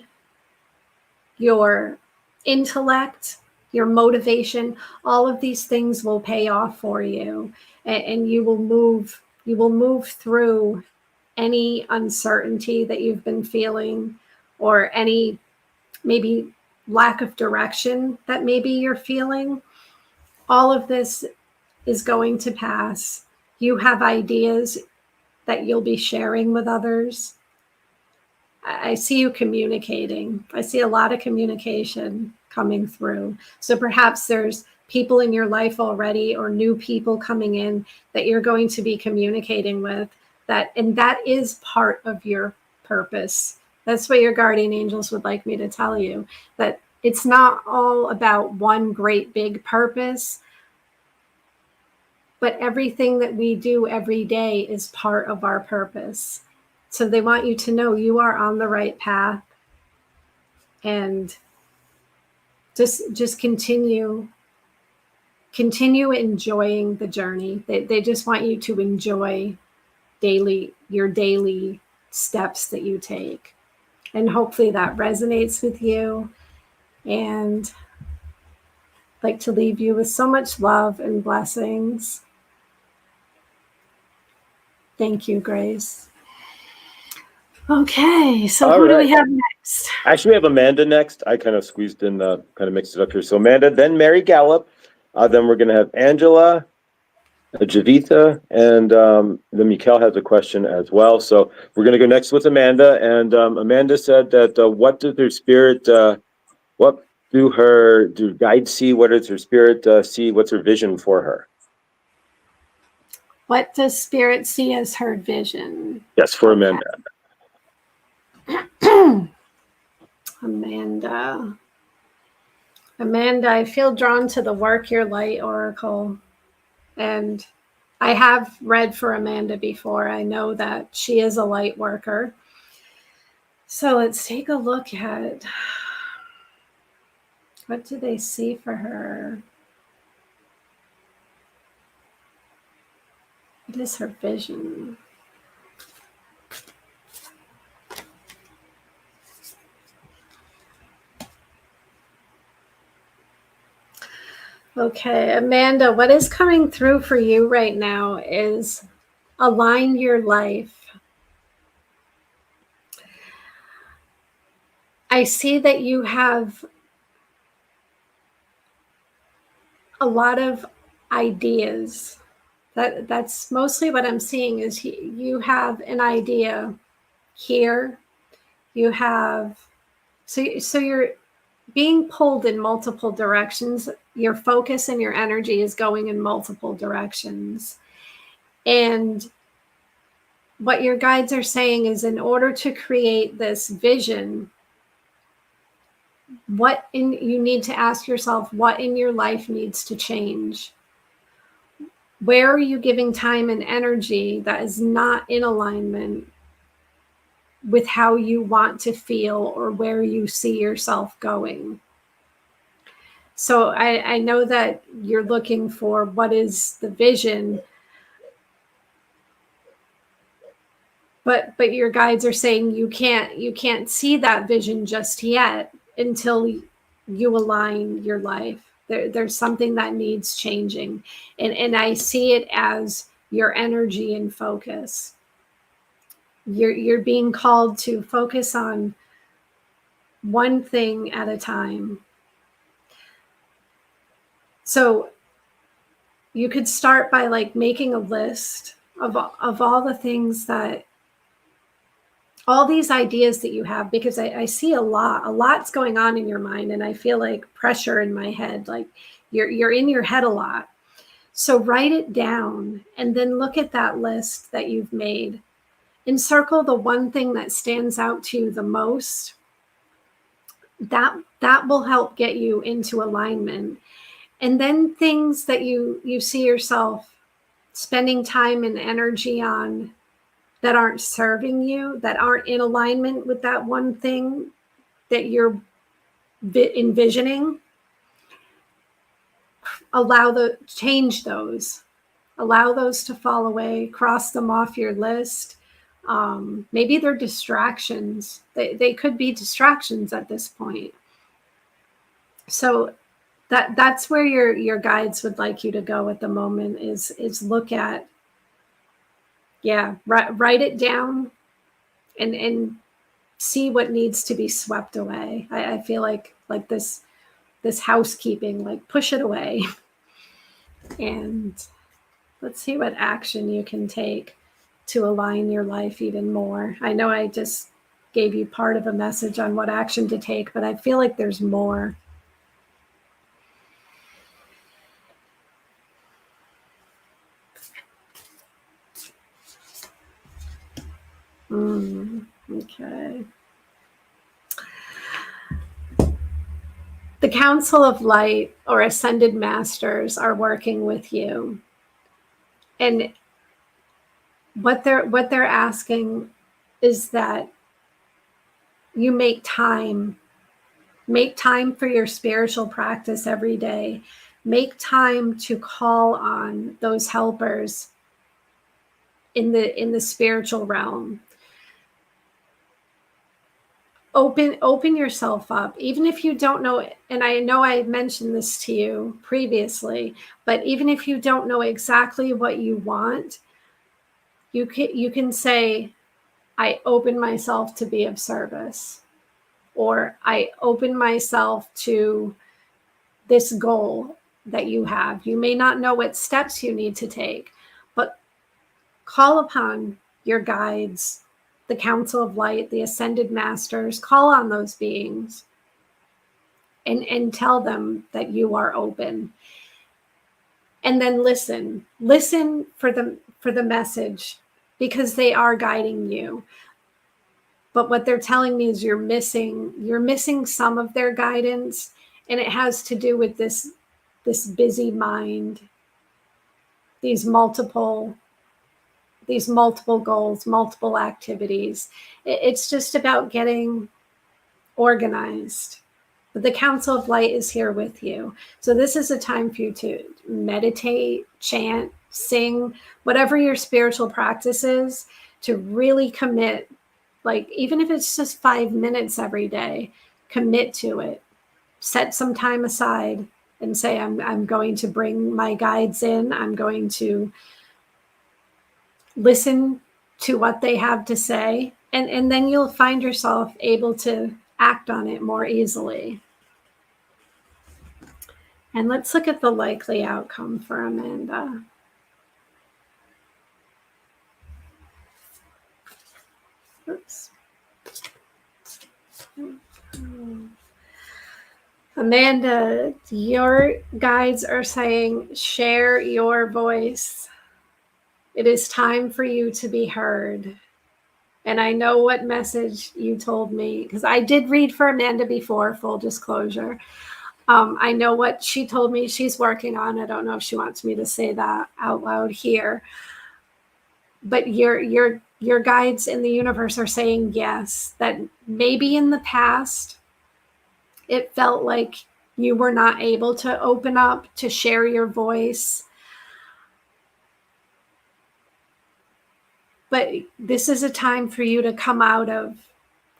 your intellect, your motivation, all of these things will pay off for you, and you will move through any uncertainty that you've been feeling, or any maybe lack of direction that maybe you're feeling. All of this is going to pass. You have ideas that you'll be sharing with others. I see you communicating. I see a lot of communication coming through. So perhaps there's people in your life already, or new people coming in that you're going to be communicating with, and that is part of your purpose. That's what your guardian angels would like me to tell you, that it's not all about one great big purpose, but everything that we do every day is part of our purpose. So they want you to know you are on the right path, and just continue enjoying the journey. They just want you to enjoy your daily steps that you take. And hopefully that resonates with you. And I'd like to leave you with so much love and blessings. Thank you, Grace. Okay, so All who do right. we have next? Actually, we have Amanda next. I kind of squeezed in, kind of mixed it up here. So Amanda, then Mary Gallup. Then we're going to have Angela, Javitha, and then Mikhail has a question as well. So we're going to go next with Amanda. And Amanda said that what does her spirit, what do guides see? What does her spirit see? What's her vision for her? What does Spirit see as her vision? Yes, for Amanda. Amanda, I feel drawn to the Work Your Light Oracle. And I have read for Amanda before. I know that she is a light worker. So let's take a look at what do they see for her? What is her vision? Okay, Amanda, what is coming through for you right now is align your life. I see that you have a lot of ideas. That's mostly what I'm seeing is you have an idea here. You have so you're being pulled in multiple directions. Your focus and your energy is going in multiple directions. And what your guides are saying is in order to create this vision, you need to ask yourself what in your life needs to change. Where are you giving time and energy that is not in alignment with how you want to feel or where you see yourself going? So I know that you're looking for what is the vision, but your guides are saying you can't see that vision just yet until you align your life. There's something that needs changing, and I see it as your energy and focus. You're being called to focus on one thing at a time. So you could start by like making a list of all the things that all these ideas that you have, because I see a lot's going on in your mind, and I feel like pressure in my head, like you're in your head a lot. So write it down and then look at that list that you've made and circle the one thing that stands out to you the most. That will help get you into alignment. And then things that you see yourself spending time and energy on that aren't serving you, that aren't in alignment with that one thing that you're envisioning, change those, allow those to fall away, cross them off your list. Maybe they're distractions. They could be distractions at this point. So that's where your guides would like you to go at the moment is look at, write it down and see what needs to be swept away. I feel like this housekeeping, like push it away. And let's see what action you can take to align your life even more. I know I just gave you part of a message on what action to take, but I feel like there's more. Okay. The Council of Light or Ascended Masters are working with you. And what they're asking is that you make time for your spiritual practice every day. Make time to call on those helpers in the spiritual realm. Open yourself up, even if you don't know, and I know I mentioned this to you previously, but even if you don't know exactly what you want, you can say, I open myself to be of service, or I open myself to this goal that you have. You may not know what steps you need to take, but call upon your guides, the Council of Light, the Ascended Masters. Call on those beings and tell them that you are open. And then listen for the message, because they are guiding you. But what they're telling me is you're missing some of their guidance, and it has to do with this busy mind, these multiple goals, multiple activities. It's just about getting organized. But the Council of Light is here with you. So this is a time for you to meditate, chant, sing, whatever your spiritual practice is, to really commit. Like, even if it's just 5 minutes every day, commit to it. Set some time aside and say, I'm going to bring my guides in. I'm going to listen to what they have to say. And then you'll find yourself able to act on it more easily. And let's look at the likely outcome for Amanda. Oops. Amanda, your guides are saying, share your voice. It is time for you to be heard. And I know what message you told me, because I did read for Amanda before, full disclosure. I know what she told me she's working on. I don't know if she wants me to say that out loud here. But your guides in the universe are saying yes, that maybe in the past it felt like you were not able to open up, to share your voice. But this is a time for you to come out of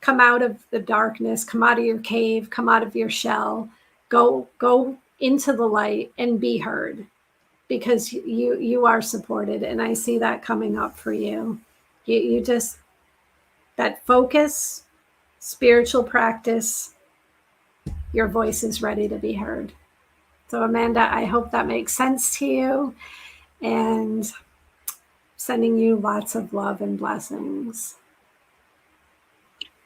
the darkness, come out of your cave, come out of your shell, go into the light and be heard, because you are supported. And I see that coming up for you. You just, that focus, spiritual practice, your voice is ready to be heard. So Amanda, I hope that makes sense to you, and sending you lots of love and blessings.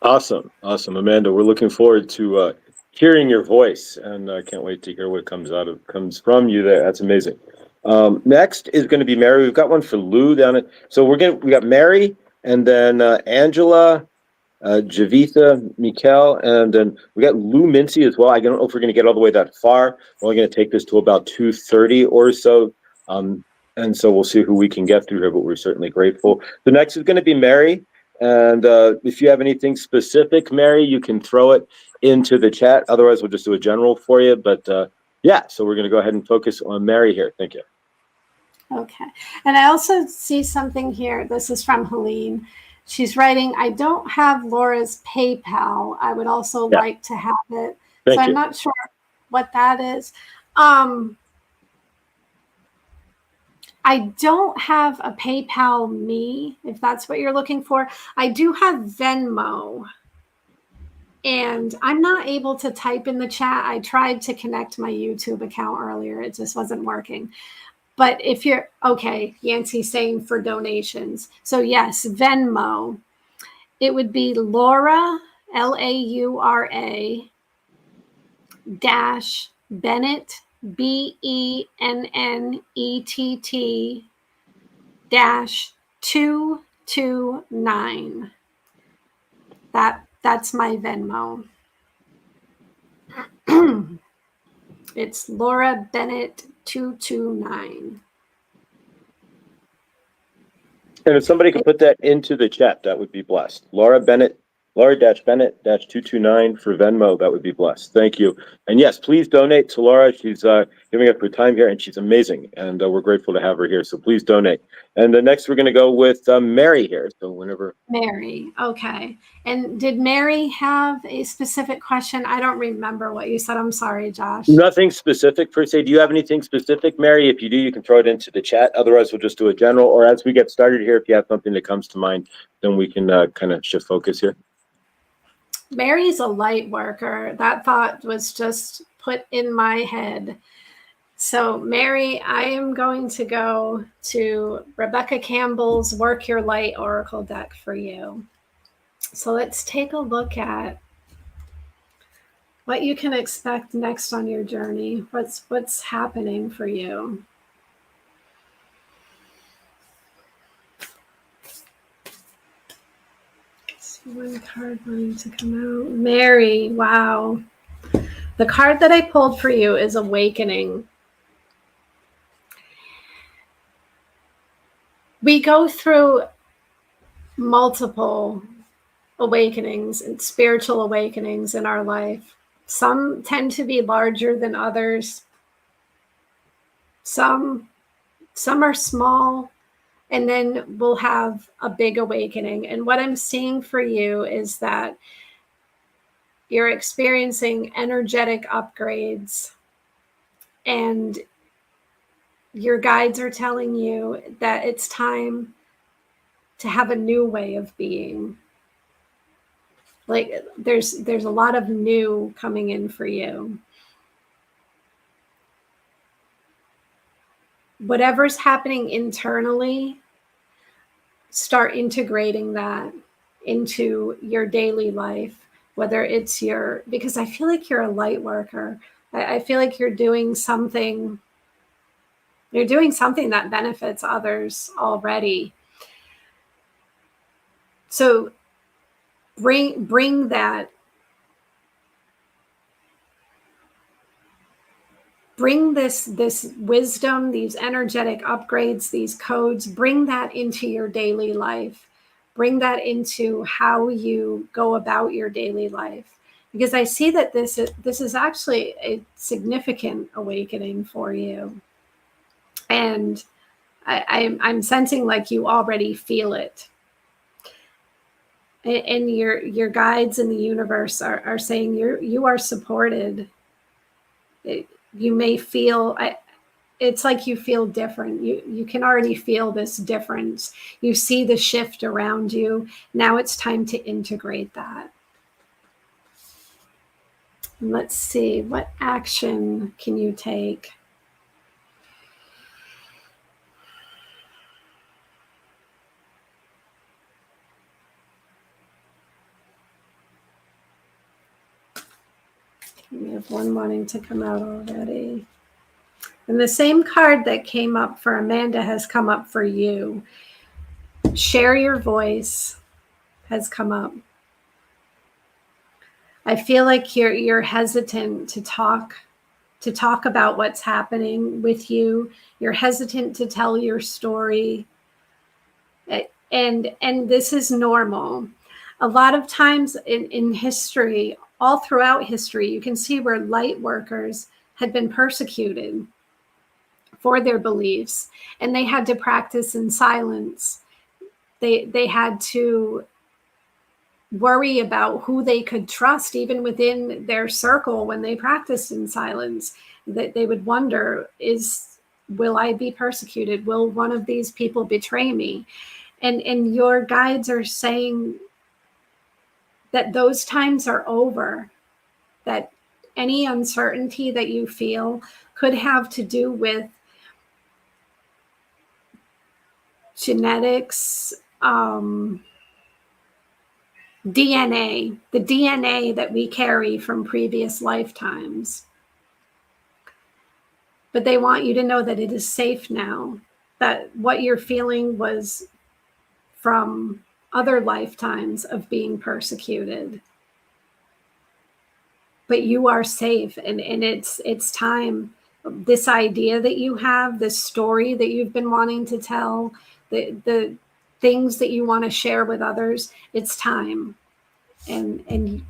Awesome. Amanda, we're looking forward to hearing your voice, and I can't wait to hear what comes from you there. That's amazing. Next is going to be Mary. We've got one for Lou down at, so we got Mary, and then Angela, Javitha, Mikel, and then we got Lou Mincy as well. I don't know if we're going to get all the way that far. We're only going to take this to about 2:30 or so. And so we'll see who we can get through here, but we're certainly grateful. The next is going to be Mary. And if you have anything specific, Mary, you can throw it into the chat. Otherwise, we'll just do a general for you. But yeah, so we're going to go ahead and focus on Mary here. Thank you. Okay. And I also see something here. This is from Helene. She's writing, I don't have Laura's PayPal. I would also like to have it. Thank you. I'm not sure what that is. I don't have a PayPal me, if that's what you're looking for. I do have Venmo, and I'm not able to type in the chat. I tried to connect my YouTube account earlier. It just wasn't working. But if you're, okay, Yancey's saying for donations. So yes, Venmo. It would be Laura, Laura, dash Bennett, BENNETT dash 229. That's my Venmo. It's Laura Bennett 229. And if somebody could put that into the chat, that would be blessed. Laura Bennett 229 for Venmo, that would be blessed. Thank you. And yes, please donate to Laura. She's giving up her time here, and she's amazing. And we're grateful to have her here. So please donate. And the next, we're going to go with Mary here. So whenever. Mary. Okay. And did Mary have a specific question? I don't remember what you said. I'm sorry, Josh. Nothing specific per se. Do you have anything specific, Mary? If you do, you can throw it into the chat. Otherwise, we'll just do a general. Or as we get started here, if you have something that comes to mind, then we can kind of shift focus here. Mary's a light worker. That thought was just put in my head. So Mary, I am going to go to Rebecca Campbell's Work Your Light Oracle deck for you. So let's take a look at what you can expect next on your journey. What's happening for you? One card wanting to come out. Mary, wow. The card that I pulled for you is Awakening. We go through multiple awakenings and spiritual awakenings in our life. Some tend to be larger than others. Some are small. And then we'll have a big awakening. And what I'm seeing for you is that you're experiencing energetic upgrades. And your guides are telling you that it's time to have a new way of being. Like there's a lot of new coming in for you. Whatever's happening internally, start integrating that into your daily life, whether it's because I feel like you're a light worker. I feel like you're doing something that benefits others already. So bring that, bring this wisdom, these energetic upgrades, these codes, bring that into your daily life. Bring that into how you go about your daily life. Because I see that this is actually a significant awakening for you. And I'm sensing like you already feel it. And your guides in the universe are saying you are supported. You may feel, it's like you feel different. You can already feel this difference. You see the shift around you. Now it's time to integrate that. Let's see, what action can you take? We have one wanting to come out already. And the same card that came up for Amanda has come up for you. Share your voice has come up. I feel like you're hesitant to talk about what's happening with you. You're hesitant to tell your story. And this is normal. A lot of times in history, all throughout history, you can see where light workers had been persecuted for their beliefs, and they had to practice in silence. They had to worry about who they could trust, even within their circle, when they practiced in silence. That they would wonder, will I be persecuted? Will one of these people betray me? And your guides are saying that those times are over, that any uncertainty that you feel could have to do with genetics, DNA, the DNA that we carry from previous lifetimes. But they want you to know that it is safe now, that what you're feeling was from other lifetimes of being persecuted. But you are safe, and it's time. This idea that you have, this story that you've been wanting to tell, the things that you want to share with others, it's time. And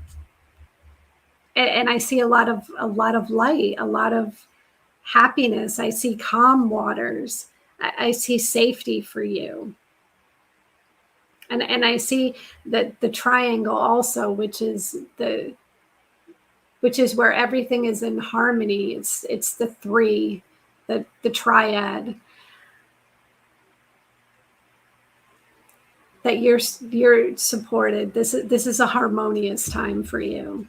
I see a lot of light, a lot of happiness. I see calm waters. I see safety for you. And I see that the triangle also, which is where everything is in harmony. It's the three, the triad. That you're supported. This is a harmonious time for you.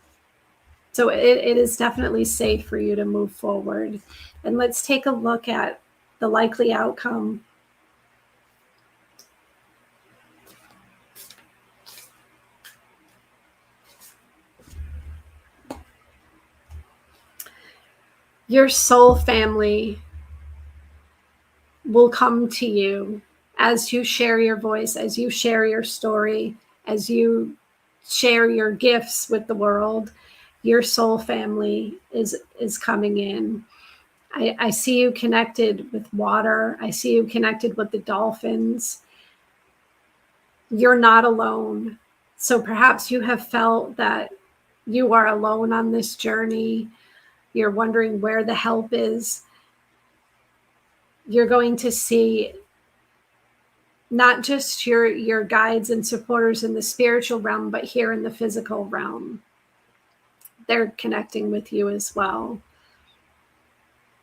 So it is definitely safe for you to move forward. And let's take a look at the likely outcome. Your soul family will come to you as you share your voice, as you share your story, as you share your gifts with the world. Your soul family is coming in. I see you connected with water. I see you connected with the dolphins. You're not alone. So perhaps you have felt that you are alone on this journey. You're wondering where the help is. You're going to see not just your guides and supporters in the spiritual realm, but here in the physical realm. They're connecting with you as well.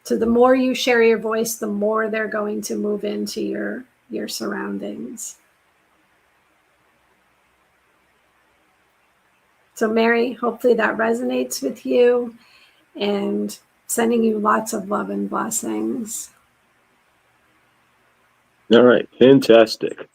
So the more you share your voice, the more they're going to move into your surroundings. So Mary, hopefully that resonates with you, and sending you lots of love and blessings. All right, fantastic.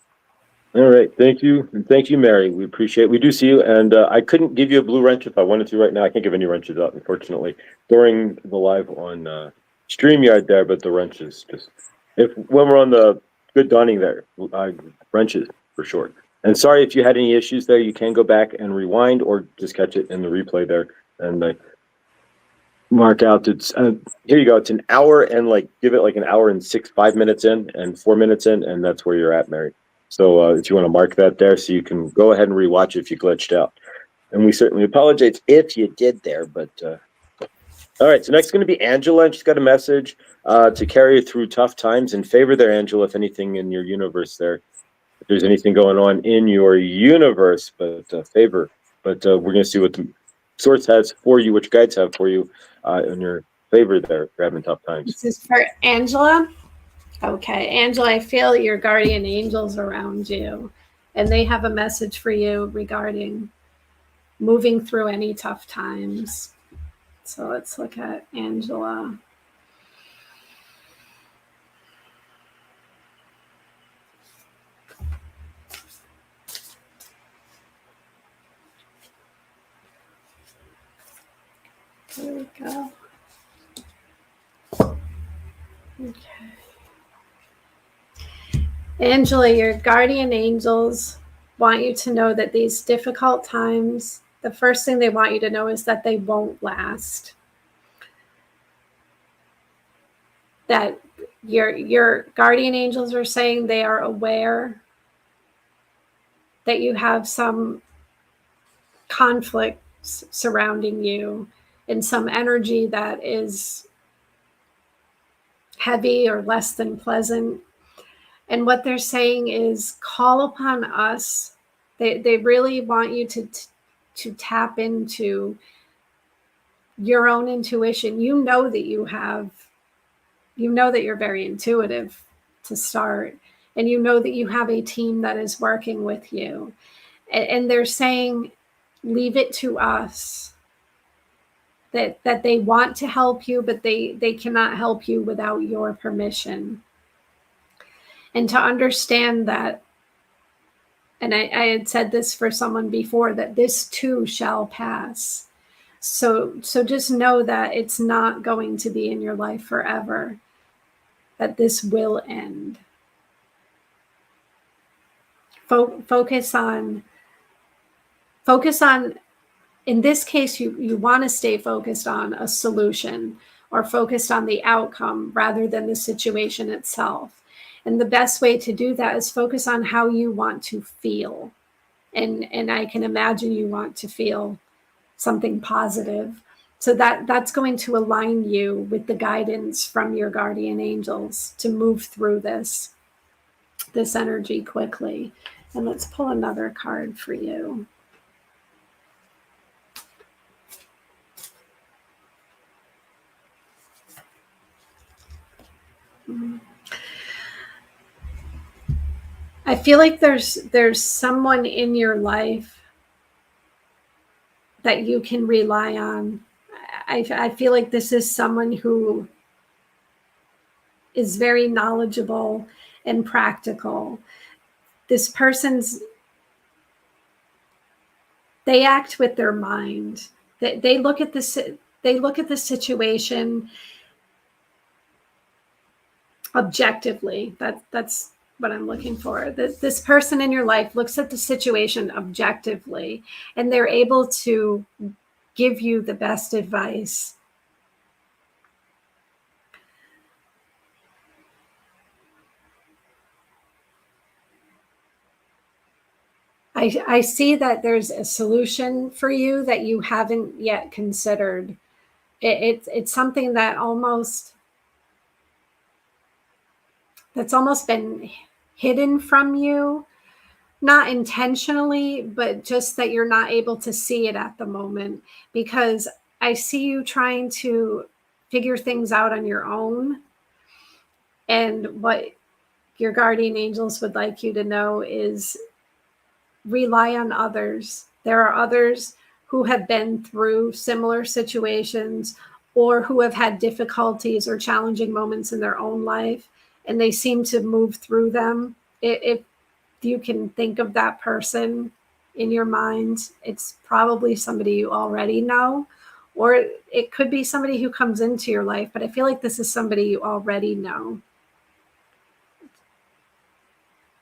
All right, thank you, and thank you, Mary. We appreciate it. We do see you, and I couldn't give you a blue wrench if I wanted to right now. I can't give any wrenches out, unfortunately, during the live on StreamYard there, but the wrenches just, if when we're on the good dawning there, wrenches for short. And sorry if you had any issues there, you can go back and rewind or just catch it in the replay there. And mark out it's here you go, it's an hour and give it like an hour and 5 minutes in and 4 minutes in, and that's where you're at, Mary. So if you want to mark that there, so you can go ahead and rewatch if you glitched out, and we certainly apologize if you did there. But all right, so next is going to be Angela, and she's got a message to carry you through tough times and favor there, Angela, if anything in your universe there, if there's anything going on in your universe, but favor. But we're going to see what the source has for you, which guides have for you in your favor there if you're having tough times. This is for Angela. Okay, Angela, I feel your guardian angels around you, and they have a message for you regarding moving through any tough times. So let's look at Angela. There we go. Okay. Angela, your guardian angels want you to know that these difficult times, the first thing they want you to know is that they won't last. That your guardian angels are saying they are aware that you have some conflicts surrounding you and some energy that is heavy or less than pleasant. And what they're saying is call upon us. They really want you to tap into your own intuition. You know that you're very intuitive to start, and you know that you have a team that is working with you. And they're saying, leave it to us. That they want to help you, but they cannot help you without your permission. And to understand that, and I had said this for someone before, that this too shall pass. So just know that it's not going to be in your life forever, that this will end. Focus on, in this case, you want to stay focused on a solution or focused on the outcome rather than the situation itself. And the best way to do that is focus on how you want to feel. And I can imagine you want to feel something positive. So that's going to align you with the guidance from your guardian angels to move through this energy quickly. And let's pull another card for you. I feel like there's someone in your life that you can rely on. I feel like this is someone who is very knowledgeable and practical. This person's, they act with their mind. They look at the situation objectively. That's what I'm looking for. This person in your life looks at the situation objectively, and they're able to give you the best advice. I see that there's a solution for you that you haven't yet considered. It's something that that's almost been hidden from you, not intentionally, but just that you're not able to see it at the moment, because I see you trying to figure things out on your own. And what your guardian angels would like you to know is rely on others. There are others who have been through similar situations or who have had difficulties or challenging moments in their own life, and they seem to move through them. If you can think of that person in your mind, it's probably somebody you already know, or it could be somebody who comes into your life, but I feel like this is somebody you already know.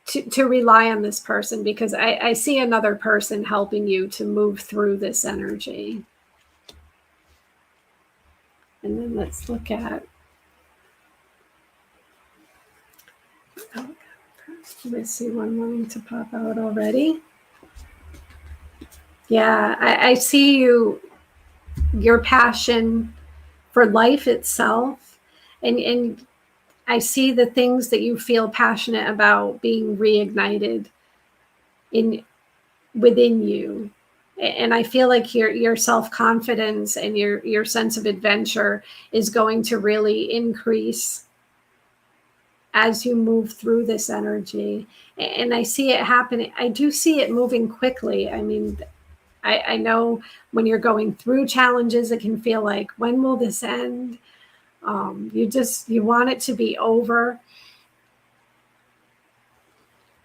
To rely on this person, because I see another person helping you to move through this energy. And then let's look at, let's see one wanting to pop out already. Yeah, I see your passion for life itself, and I see the things that you feel passionate about being reignited within you. And I feel like your self-confidence and your sense of adventure is going to really increase as you move through this energy. And I see it happening. I do see it moving quickly. I mean, I know when you're going through challenges, it can feel like, when will this end? You want it to be over.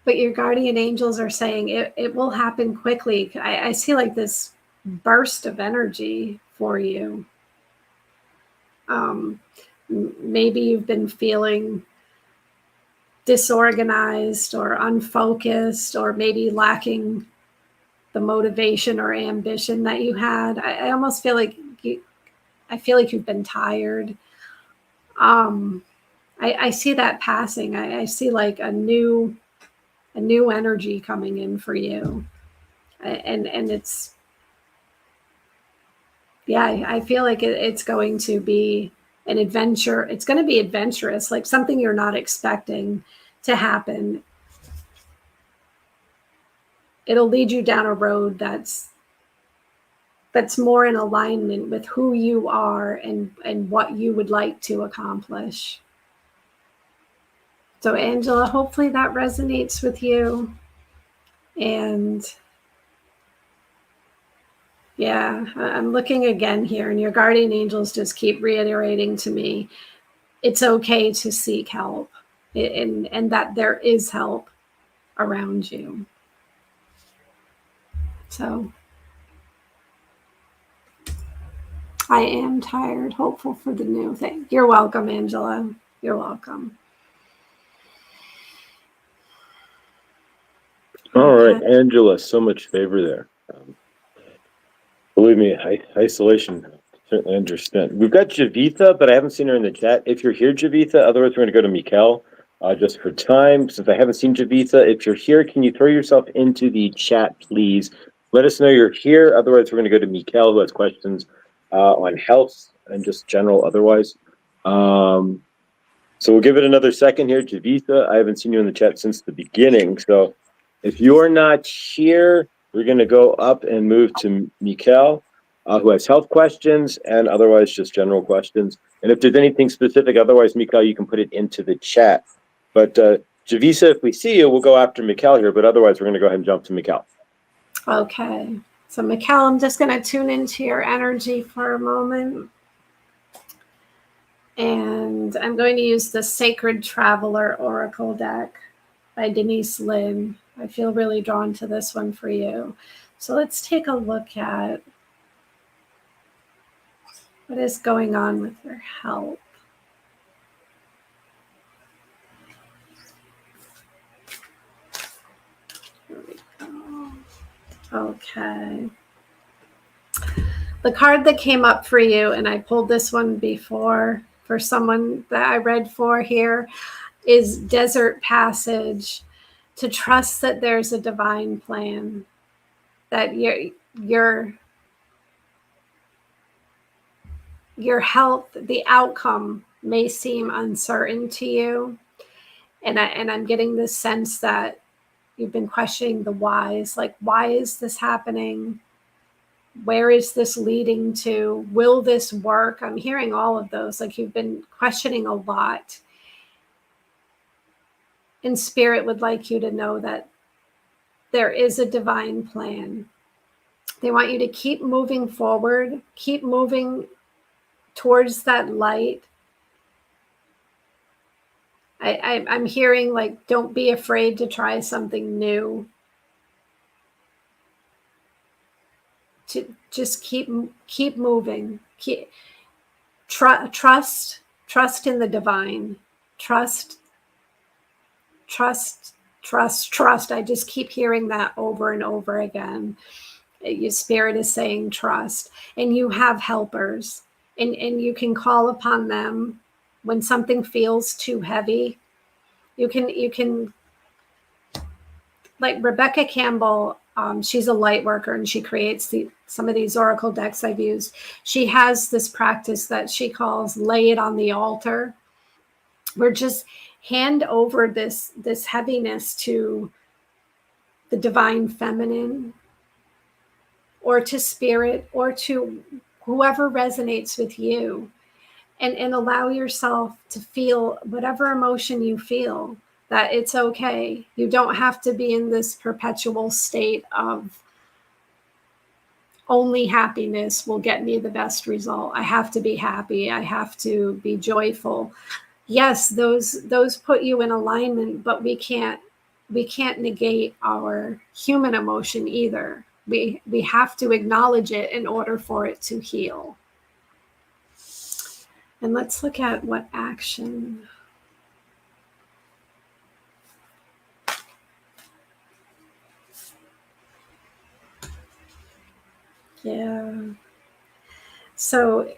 But your guardian angels are saying it will happen quickly. I see like this burst of energy for you. Maybe you've been feeling disorganized or unfocused, or maybe lacking the motivation or ambition that you had. I almost feel like you've been tired. I see that passing. I see like a new energy coming in for you. And it's, yeah, I feel like it's going to be an adventure. It's going to be adventurous, like something you're not expecting to happen. It'll lead you down a road that's more in alignment with who you are and what you would like to accomplish. So Angela, hopefully that resonates with you. And yeah, I'm looking again here, and your guardian angels just keep reiterating to me, it's okay to seek help, and that there is help around you. So I am tired, hopeful for the new thing. You're welcome, Angela. You're welcome. All right, Angela, so much favor there. Believe me, isolation, certainly understand. We've got Javitha, but I haven't seen her in the chat. If you're here, Javitha, otherwise we're going to go to Mikel, just for time. Since I haven't seen Javitha, if you're here, can you throw yourself into the chat, please? Let us know you're here. Otherwise, we're going to go to Mikel, who has questions on health and just general otherwise. So we'll give it another second here. Javitha, I haven't seen you in the chat since the beginning. So if you're not here, we're going to go up and move to Mikel, who has health questions and otherwise just general questions. And if there's anything specific, otherwise, Mikel, you can put it into the chat. But Javitha, if we see you, we'll go after Mikel here. But otherwise, we're going to go ahead and jump to Mikel. Okay. So Mikel, I'm just going to tune into your energy for a moment. And I'm going to use the Sacred Traveler Oracle deck by Denise Linn. I feel really drawn to this one for you. So let's take a look at what is going on with your health. Here we go. Okay. The card that came up for you, and I pulled this one before for someone that I read for here, is Desert Passage. To trust that there's a divine plan, that your health, the outcome may seem uncertain to you, and I'm getting this sense that you've been questioning the whys, like, why is this happening? Where is this leading to? Will this work? I'm hearing all of those, like you've been questioning a lot. And Spirit would like you to know that there is a divine plan. They want you to keep moving forward, keep moving towards that light. I'm hearing like, don't be afraid to try something new. To just keep moving. Trust in the divine. Trust. I just keep hearing that over and over again. Your Spirit is saying trust, and you have helpers, and you can call upon them when something feels too heavy. You can like Rebecca Campbell. She's a light worker, and she creates some of these oracle decks I've used. She has this practice that she calls "lay it on the altar." We're just hand over this heaviness to the divine feminine, or to Spirit, or to whoever resonates with you, and allow yourself to feel whatever emotion you feel, that it's okay. You don't have to be in this perpetual state of only happiness will get me the best result. I have to be happy. I have to be joyful. Yes, those put you in alignment, but we can't negate our human emotion either. We have to acknowledge it in order for it to heal. And let's look at what action. Yeah. So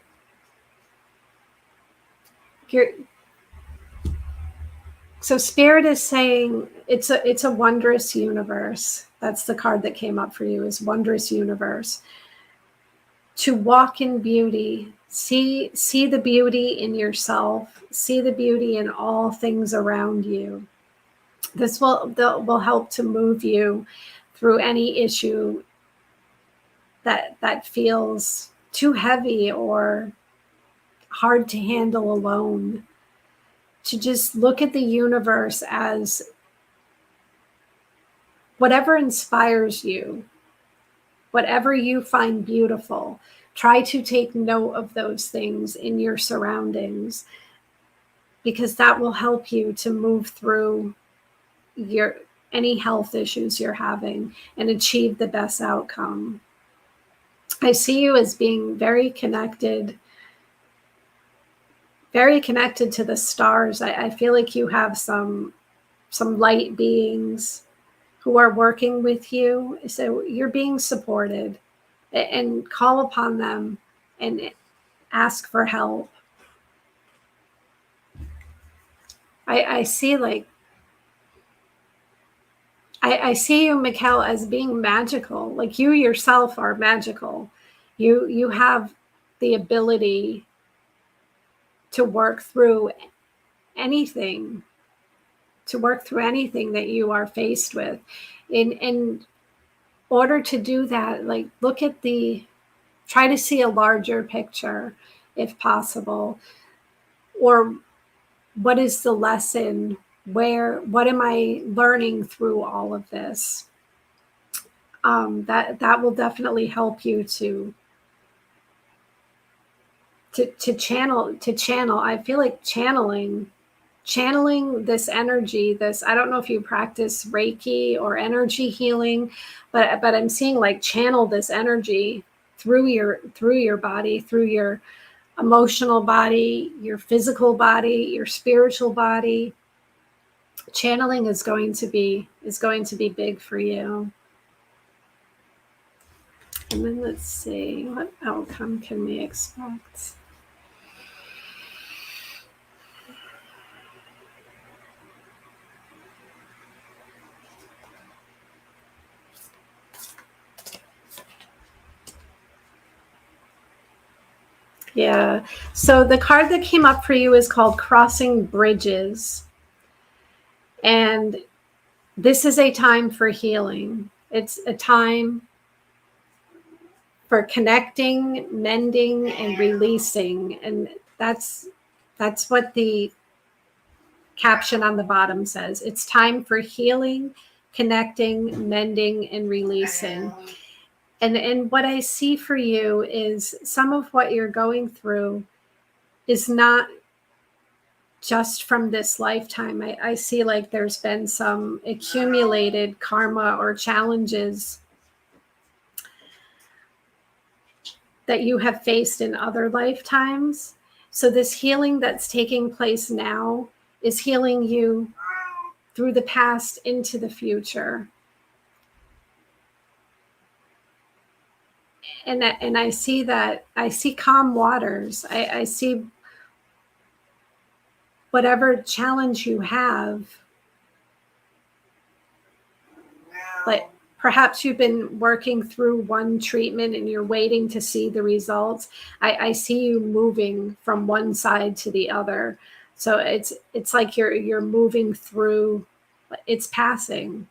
Spirit is saying it's a wondrous universe. That's the card that came up for you, is wondrous universe. To walk in beauty, see the beauty in yourself, see the beauty in all things around you. This will help to move you through any issue that feels too heavy or hard to handle alone. To just look at the universe as whatever inspires you, whatever you find beautiful. Try to take note of those things in your surroundings, because that will help you to move through any health issues you're having and achieve the best outcome. I see you as being very connected to the stars. I feel like you have some light beings who are working with you. So you're being supported, and call upon them and ask for help. I see I see you, Mikkel, as being magical. Like you yourself are magical. You have the ability to work through anything, that you are faced with. In order to do that, like try to see a larger picture if possible. Or what is the lesson? What am I learning through all of this? That will definitely help you to channel. I feel like channeling this energy, I don't know if you practice Reiki or energy healing, but I'm seeing like channel this energy through your body, through your emotional body, your physical body, your spiritual body. Channeling is going to be big for you. And then let's see, what outcome can we expect? Yeah. So the card that came up for you is called Crossing Bridges. And this is a time for healing. It's a time for connecting, mending, and releasing. And that's what the caption on the bottom says. It's time for healing, connecting, mending, and releasing. And what I see for you is some of what you're going through is not just from this lifetime. I see like there's been some accumulated karma or challenges that you have faced in other lifetimes. So this healing that's taking place now is healing you through the past into the future. And I see that, I see calm waters. I see whatever challenge you have, like perhaps you've been working through one treatment and you're waiting to see the results. I see you moving from one side to the other. So it's like you're moving through, it's passing.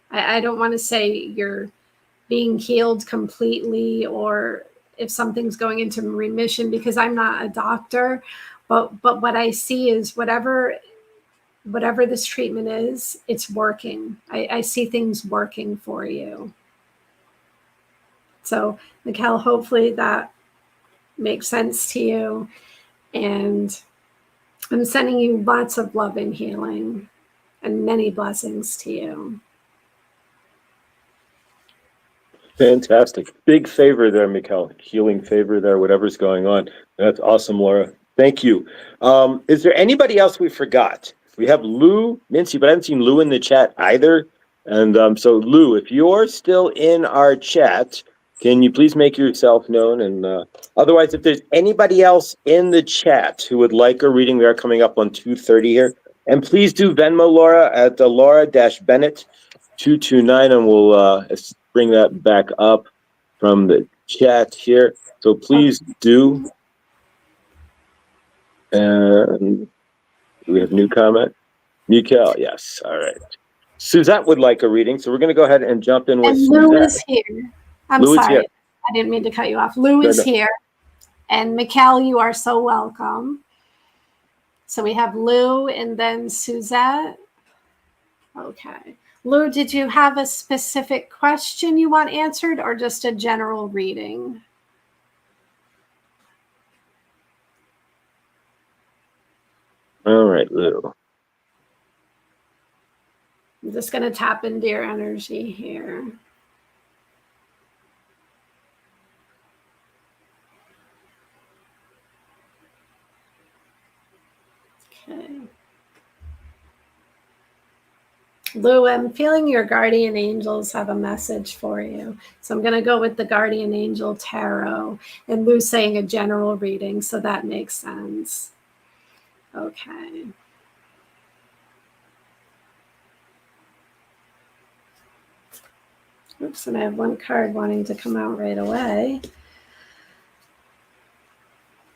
I don't want to say you're being healed completely or if something's going into remission, because I'm not a doctor, but what I see is whatever this treatment is, it's working. I see things working for you. So, Mikkel, hopefully that makes sense to you. And I'm sending you lots of love and healing and many blessings to you. Fantastic. Big favor there, Mikkel. Healing favor there, whatever's going on. That's awesome, Laura. Thank you. Is there anybody else we forgot? We have Lou, Mincy, but I haven't seen Lou in the chat either. And so, Lou, if you're still in our chat, can you please make yourself known? And otherwise, if there's anybody else in the chat who would like a reading, we are coming up on 2:30 here. And please do Venmo Laura at Laura-Bennett229, and we'll bring that back up from the chat here. So please do. And we have new comment. Mikkel, yes. All right. Suzette would like a reading, so we're going to go ahead and jump in with and Suzette. Lou is here. I'm Lou is sorry. here. I didn't mean to cut you off. Lou is here. And Mikkel, you are so welcome. So we have Lou and then Suzette. Okay. Lou, did you have a specific question you want answered or just a general reading? All right, Lou. I'm just going to tap into your energy here. Okay. Lou, I'm feeling your guardian angels have a message for you. So I'm going to go with the guardian angel tarot. And Lou's saying a general reading, so that makes sense. Okay. Oops, and I have one card wanting to come out right away.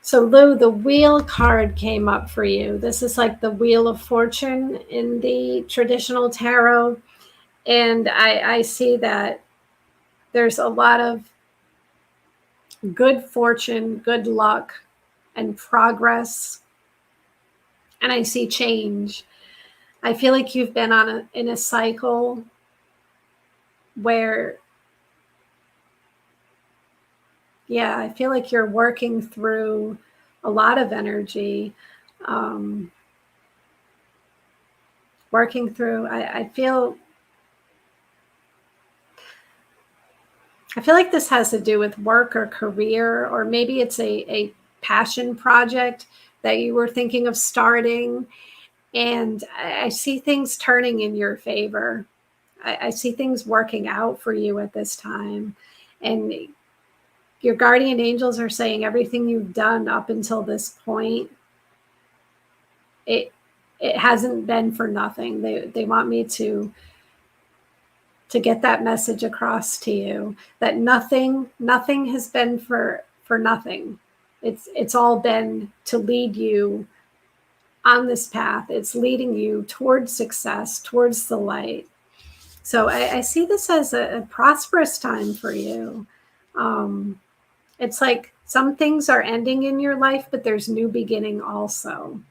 So Lou, the wheel card came up for you. This is like the Wheel of Fortune in the traditional tarot. And I see that there's a lot of good fortune, good luck, and progress. And I see change. I feel like you've been in a cycle where, yeah, I feel like you're working through a lot of energy. Working through, I feel like this has to do with work or career, or maybe it's a passion project that you were thinking of starting. And I see things turning in your favor. I see things working out for you at this time. And your guardian angels are saying everything you've done up until this point, it hasn't been for nothing. They want me to get that message across to you, that nothing has been for nothing. It's all been to lead you on this path. It's leading you towards success, towards the light. So I see this as a prosperous time for you. It's like some things are ending in your life, but there's new beginning also.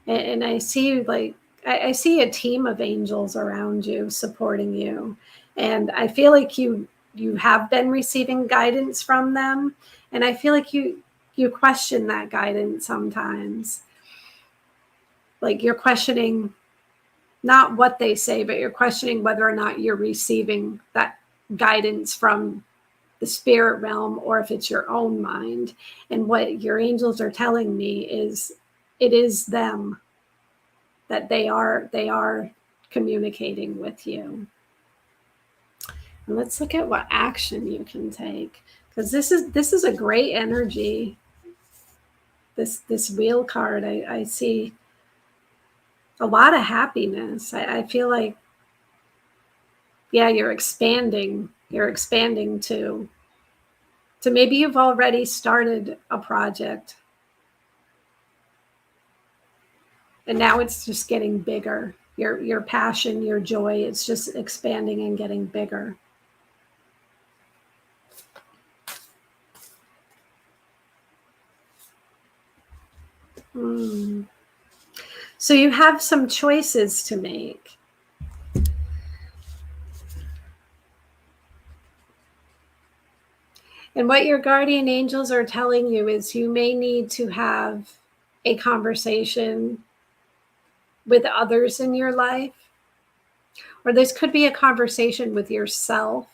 And I see you like, I see a team of angels around you supporting you. And I feel like you have been receiving guidance from them. And I feel like you question that guidance sometimes. Like you're questioning not what they say, but you're questioning whether or not you're receiving that guidance from the spirit realm or if it's your own mind. And what your angels are telling me is it is them, that they are communicating with you. And let's look at what action you can take, because this is a great energy. This wheel card, I see a lot of happiness. I feel like, yeah, you're expanding to maybe you've already started a project and now it's just getting bigger. Your passion, your joy, it's just expanding and getting bigger. So you have some choices to make. And what your guardian angels are telling you is you may need to have a conversation with others in your life, or this could be a conversation with yourself.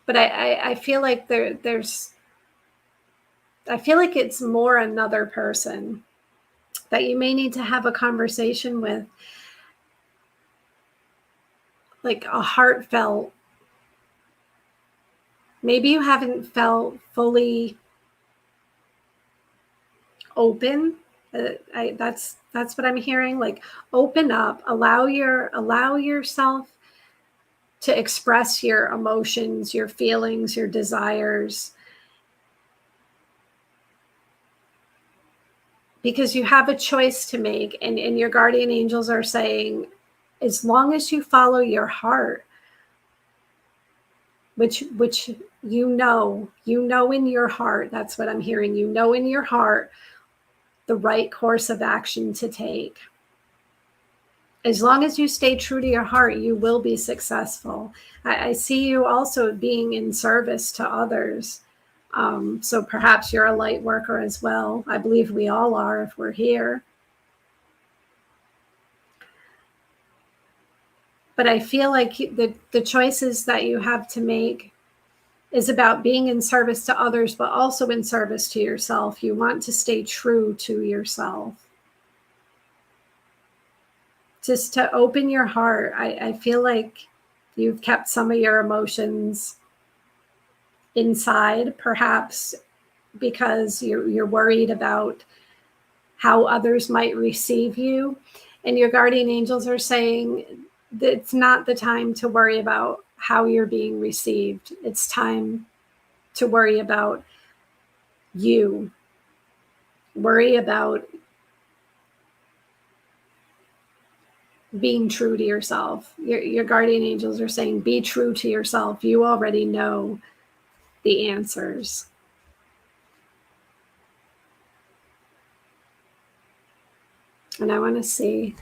But I feel like I feel like it's more another person that you may need to have a conversation with, like a heartfelt. Maybe you haven't felt fully open. That's what I'm hearing. Like open up, allow yourself to express your emotions, your feelings, your desires, because you have a choice to make. And your guardian angels are saying, as long as you follow your heart, which you know in your heart, that's what I'm hearing, you know in your heart the right course of action to take. As long as you stay true to your heart, you will be successful. I see you also being in service to others. So perhaps you're a light worker as well. I believe we all are if we're here. But I feel like the choices that you have to make is about being in service to others, but also in service to yourself. You want to stay true to yourself. Just to open your heart. I feel like you've kept some of your emotions inside, perhaps because you're worried about how others might receive you. And your guardian angels are saying that it's not the time to worry about how you're being received. It's time to worry about you. Worry about being true to yourself. Your guardian angels are saying, be true to yourself. You already know the answers. And I want to see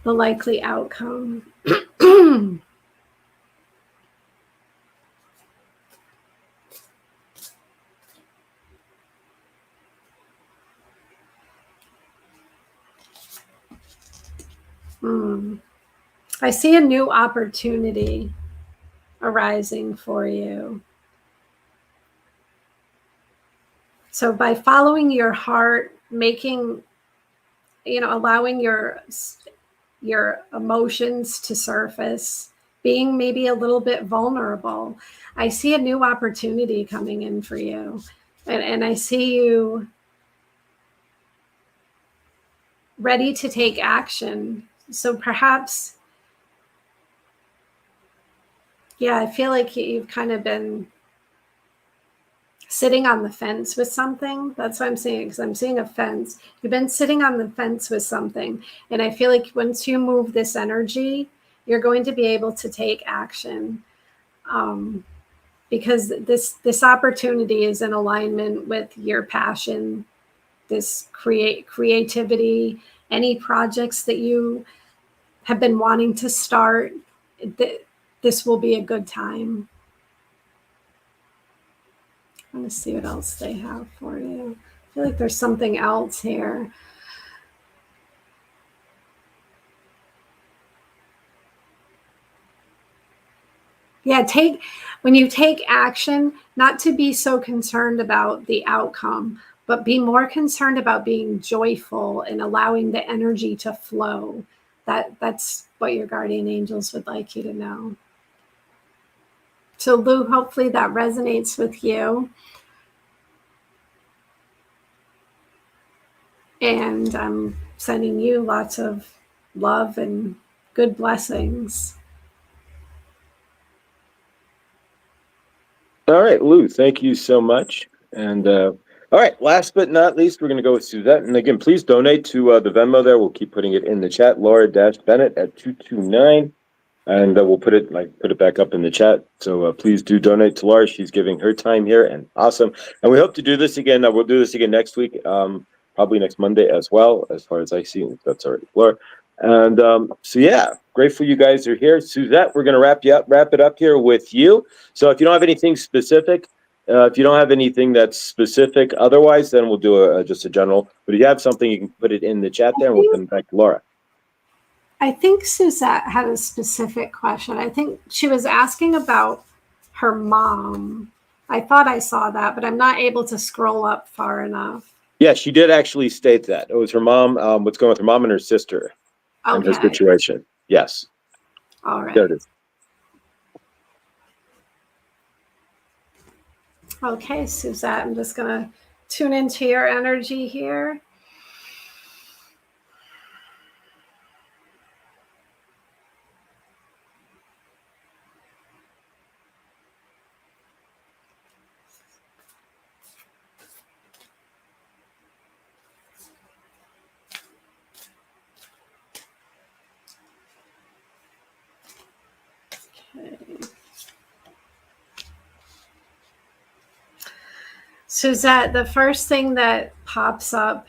the likely outcome. I see a new opportunity arising for you. So by following your heart, allowing your emotions to surface, being maybe a little bit vulnerable, I see a new opportunity coming in for you. And I see you ready to take action. So perhaps, yeah, I feel like you've kind of been sitting on the fence with something. That's what I'm seeing, because I'm seeing a fence. You've been sitting on the fence with something. And I feel like once you move this energy, You're going to be able to take action, because this opportunity is in alignment with your passion, this creativity, any projects that you have been wanting to start. This will be a good time. I'm going to see what else they have for you. I feel like there's something else here. Yeah, when you take action, not to be so concerned about the outcome, but be more concerned about being joyful and allowing the energy to flow. That's what your guardian angels would like you to know. So Lou, hopefully that resonates with you. And I'm sending you lots of love and good blessings. All right, Lou, thank you so much. And all right, last but not least, we're going to go with Suzette. And again, please donate to the Venmo there. We'll keep putting it in the chat. Laura-Bennett at 229. And we'll put it back up in the chat. So please do donate to Laura. She's giving her time here, and awesome. And we hope to do this again. We'll do this again next week, probably next Monday as well, as far as I see. That's already Laura. And so yeah, grateful you guys are here. Suzette, we're going to wrap it up here with you. So if you don't have anything specific, if you don't have anything that's specific, otherwise, then we'll do just a general. But if you have something, you can put it in the chat there, and we'll come back to Laura. I think Suzette had a specific question. I think she was asking about her mom. I thought I saw that, but I'm not able to scroll up far enough. Yeah, she did actually state that. It was her mom, what's going on with her mom and her sister and her situation. Yes. All right. There it is. Okay, Suzette, I'm just going to tune into your energy here. Suzette, the first thing that pops up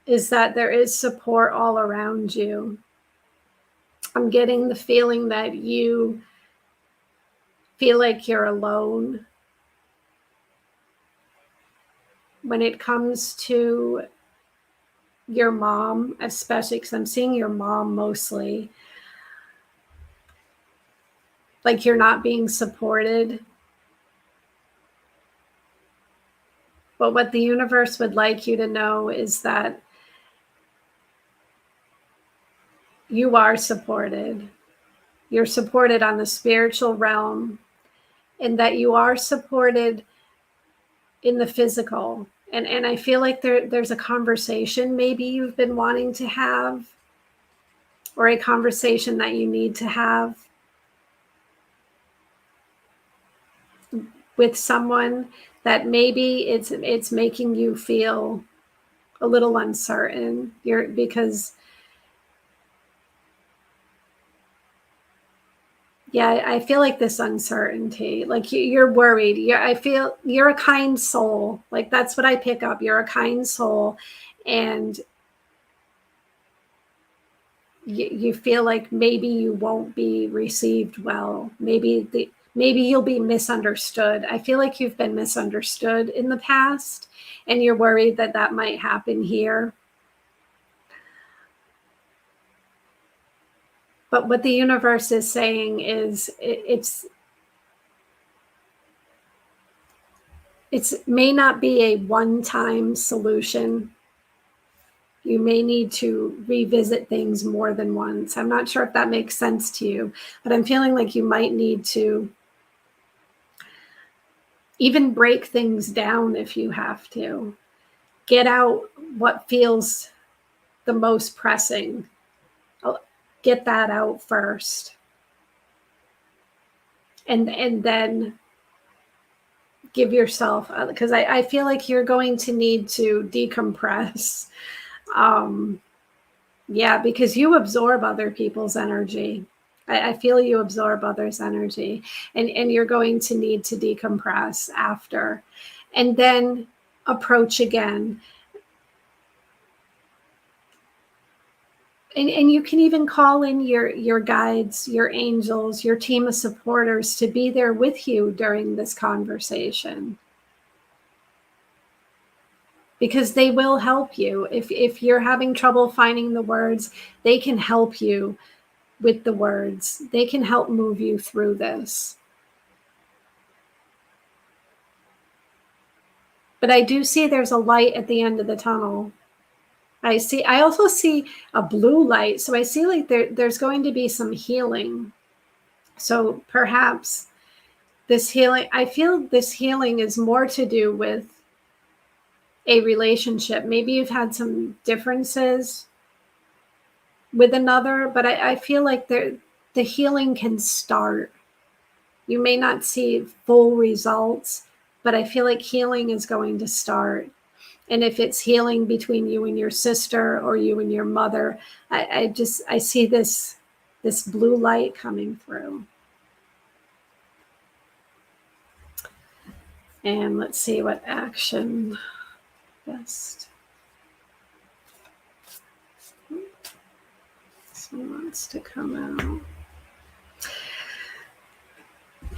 is that there is support all around you. I'm getting the feeling that you feel like you're alone when it comes to your mom, especially because I'm seeing your mom mostly. Like you're not being supported. But what the universe would like you to know is that you are supported. You're supported on the spiritual realm, and that you are supported in the physical. And I feel like there's a conversation maybe you've been wanting to have, or a conversation that you need to have with someone that maybe it's making you feel a little uncertain. Because I feel like this uncertainty, like you're worried. I feel you're a kind soul. Like that's what I pick up. You're a kind soul, and you feel like maybe you won't be received well. Maybe you'll be misunderstood. I feel like you've been misunderstood in the past, and you're worried that that might happen here. But what the universe is saying is it may not be a one-time solution. You may need to revisit things more than once. I'm not sure if that makes sense to you, but I'm feeling like you might need to even break things down if you have to. Get out what feels the most pressing. Get that out first. And then give yourself, because I feel like you're going to need to decompress. Because you absorb other people's energy. I feel you absorb others' energy, and you're going to need to decompress after, and then approach again. And you can even call in your guides, your angels, your team of supporters to be there with you during this conversation, because they will help you. If you're having trouble finding the words, they can help you with the words. They can help move you through this. But I do see there's a light at the end of the tunnel. I also see a blue light. So I see like there's going to be some healing. So perhaps this healing, I feel this healing is more to do with a relationship. Maybe you've had some differences with another, but I feel like the healing can start. You may not see full results, but I feel like healing is going to start. And if it's healing between you and your sister or you and your mother, I see this blue light coming through. And let's see what action best. This one wants to come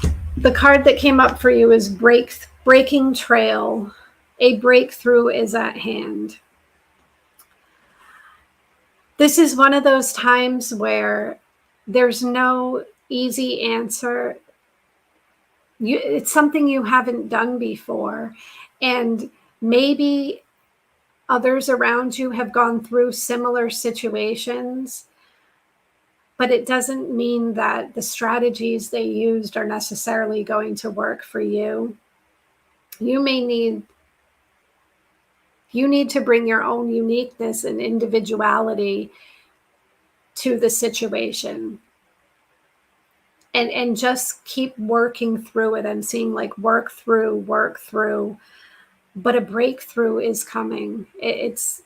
out. The card that came up for you is breaking trail. A breakthrough is at hand. This is one of those times where there's no easy answer. It's something you haven't done before. And maybe others around you have gone through similar situations, but it doesn't mean that the strategies they used are necessarily going to work for you. You need to bring your own uniqueness and individuality to the situation, and just keep working through it. I'm seeing like work through, but a breakthrough is coming. It's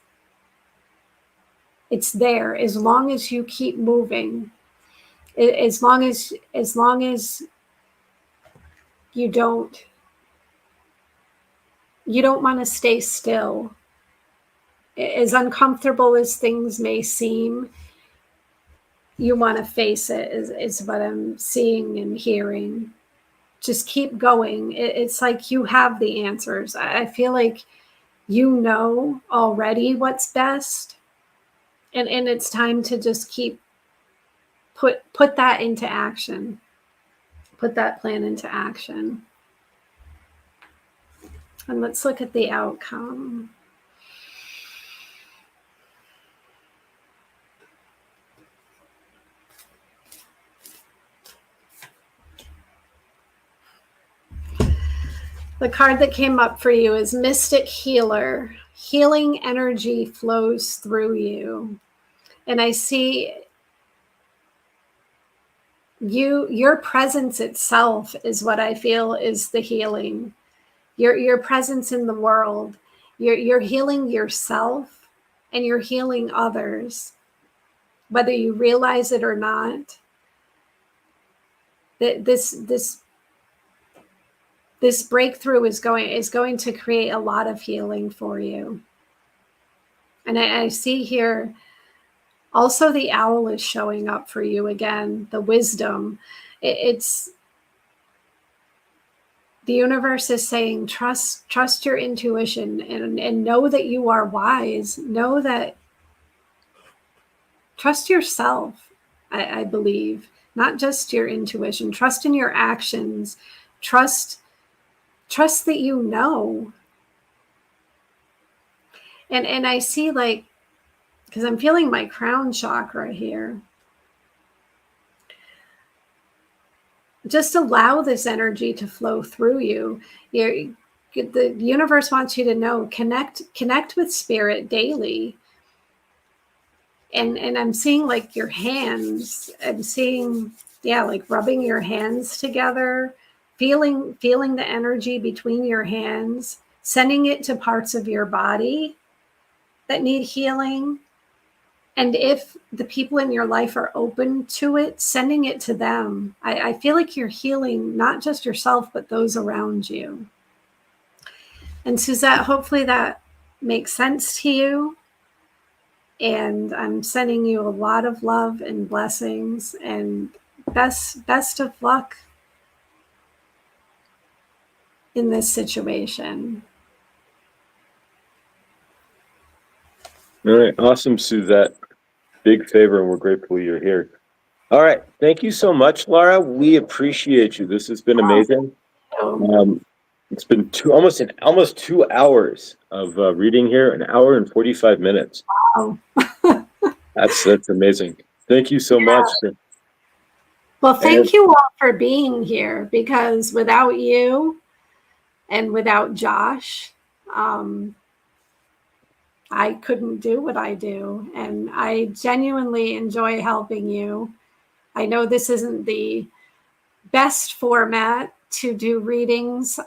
there as long as you keep moving. As long as you don't want to stay still. As uncomfortable as things may seem, you want to face it, is what I'm seeing and hearing. Just keep going. It's like you have the answers. I feel like you know already what's best. And it's time to just keep put that into action. Put that plan into action. And let's look at the outcome. The card that came up for you is Mystic Healer. Healing energy flows through you. And I see your presence itself is what I feel is the healing. Your presence in the world. You're healing yourself and you're healing others, whether you realize it or not. This breakthrough is going to create a lot of healing for you. And I see here also the owl is showing up for you again, the wisdom. It's the universe is saying, trust your intuition and know that you are wise. Know that, trust yourself, I believe, not just your intuition. Trust in your actions. Trust that you know. And I see, like, because I'm feeling my crown chakra here. Just allow this energy to flow through you. The universe wants you to know, connect with spirit daily. And I'm seeing like your hands. I'm seeing, like rubbing your hands together, feeling the energy between your hands, sending it to parts of your body that need healing. And if the people in your life are open to it, sending it to them, I feel like you're healing not just yourself, but those around you. And Suzette, hopefully that makes sense to you. And I'm sending you a lot of love and blessings and best of luck in this situation. All right. Awesome, Suzette. Big favor, and we're grateful you're here. All right. Thank you so much, Laura. We appreciate you. This has been amazing. It's been almost 2 hours of reading here, an hour and 45 minutes. Wow. That's amazing. Thank you so much. Well, thank you all for being here, because without you and without Josh, I couldn't do what I do. And I genuinely enjoy helping you. I know this isn't the best format to do readings.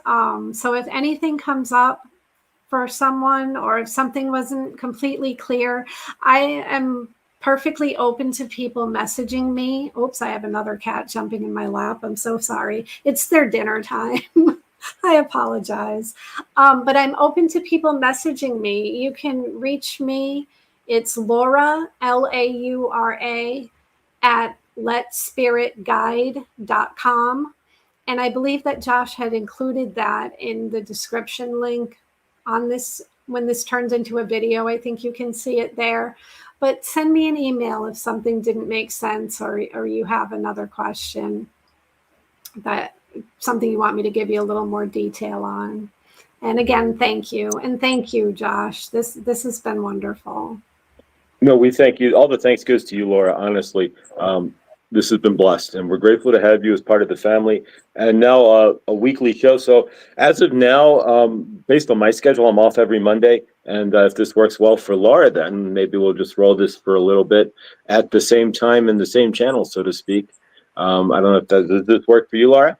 So if anything comes up for someone, or if something wasn't completely clear, I am perfectly open to people messaging me. Oops, I have another cat jumping in my lap. I'm so sorry. It's their dinner time. I apologize. But I'm open to people messaging me. You can reach me. It's Laura, Laura, at letspiritguide.com. And I believe that Josh had included that in the description link on this. When this turns into a video, I think you can see it there. But send me an email if something didn't make sense, or you have another question, that something you want me to give you a little more detail on. And again, thank you. And thank you, Josh. This has been wonderful. No, we thank you. All the thanks goes to you, Laura, honestly. This has been blessed, and we're grateful to have you as part of the family. And now a weekly show. So as of now, based on my schedule, I'm off every Monday. And if this works well for Laura, then maybe we'll just roll this for a little bit at the same time in the same channel, so to speak. I don't know if does this work for you, Laura?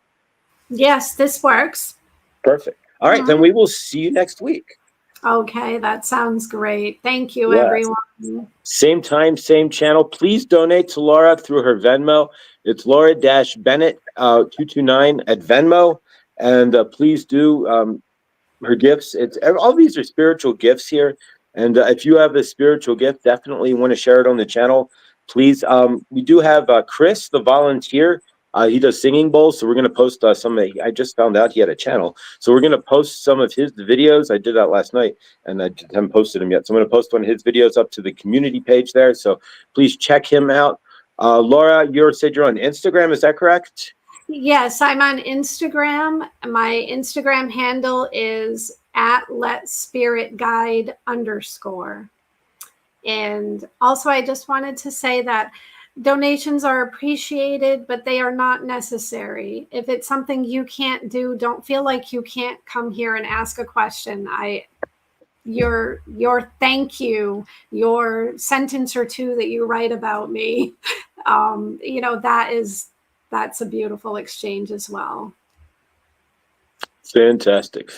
Yes, this works. Perfect. All right, then we will see you next week. Okay, that sounds great. Thank you, Yes. everyone. Same time, same channel. Please donate to Laura through her Venmo. It's Laura-Bennett 229 at Venmo. And please do her gifts. All these are spiritual gifts here. And if you have a spiritual gift, definitely want to share it on the channel. Please. We do have Chris, the volunteer. He does singing bowls, so we're going to post some. I just found out he had a channel, so we're going to post some of his videos. I did that last night, and I haven't posted them yet. So I'm going to post one of his videos up to the community page there. So please check him out. Laura, you said you're on Instagram. Is that correct? Yes, I'm on Instagram. My Instagram handle is at letspiritguide_. And also, I just wanted to say that donations are appreciated, but they are not necessary. If it's something you can't do, don't feel like you can't come here and ask a question. Your thank you, your sentence or two that you write about me, that's a beautiful exchange as well. Fantastic.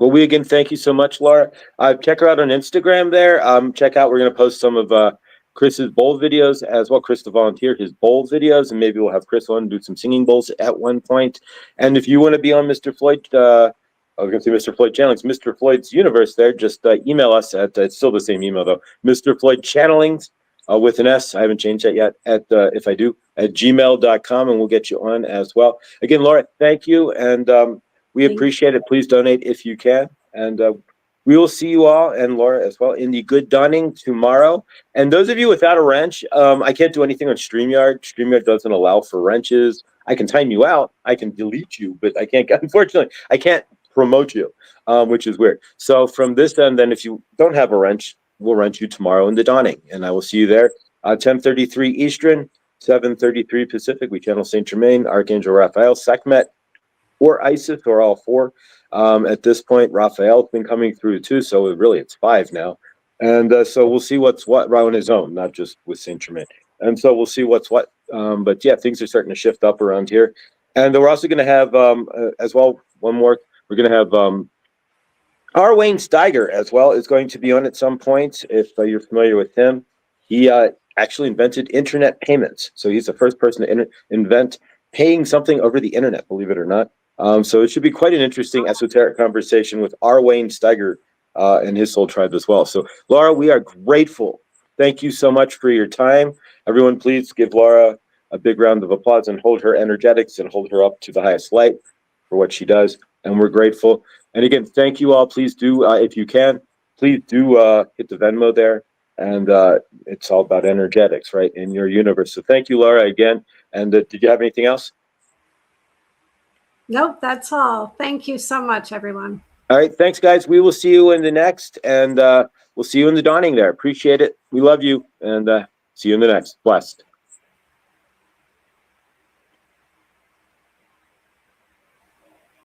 Well, we again thank you so much, Laura. Check her out on Instagram there. We're going to post some of Chris's bowl videos as well. Chris, the volunteer, his bowl videos, and maybe we'll have Chris on do some singing bowls at one point. And if you want to be on Mr. Floyd, I was going to say Mr. Floyd Channelings, Mr. Floyd's universe there, just email us at, it's still the same email though, Mr. Floyd Channelings with an S. I haven't changed that yet. If I do, at gmail.com, and we'll get you on as well. Again, Laura, thank you. And we appreciate it. Please donate if you can. And we will see you all, and Laura as well, in the Good Dawning tomorrow. And those of you without a wrench, I can't do anything on StreamYard. StreamYard doesn't allow for wrenches. I can time you out. I can delete you, but I can't, unfortunately, I can't promote you, which is weird. So from this end, then, if you don't have a wrench, we'll wrench you tomorrow in the Dawning. And I will see you there, 10:33 Eastern, 7:33 Pacific. We channel Saint Germain, Archangel Raphael, Sekhmet, or Isis, or all four. At this point, Raphael's been coming through too, so really it's 5 now. And so we'll see what's what on his own, not just with Saint Germain. And so we'll see what's what. But yeah, things are starting to shift up around here. And we're also going to have, as well, one more, we're going to have R. Wayne Steiger as well is going to be on at some point, if you're familiar with him. He actually invented internet payments. So he's the first person to invent paying something over the internet, believe it or not. So it should be quite an interesting esoteric conversation with R. Wayne Steiger and his Soul Tribe as well. So Laura, we are grateful. Thank you so much for your time. Everyone, please give Laura a big round of applause and hold her energetics and hold her up to the highest light for what she does. And we're grateful. And again, thank you all. Please do, if you can, please do hit the Venmo there. And it's all about energetics, right, in your universe. So thank you, Laura, again. And did you have anything else? Nope, that's all. Thank you so much, everyone. All right. Thanks, guys. We will see you in the next. And we'll see you in the dawning there. Appreciate it. We love you. And see you in the next. Blessed.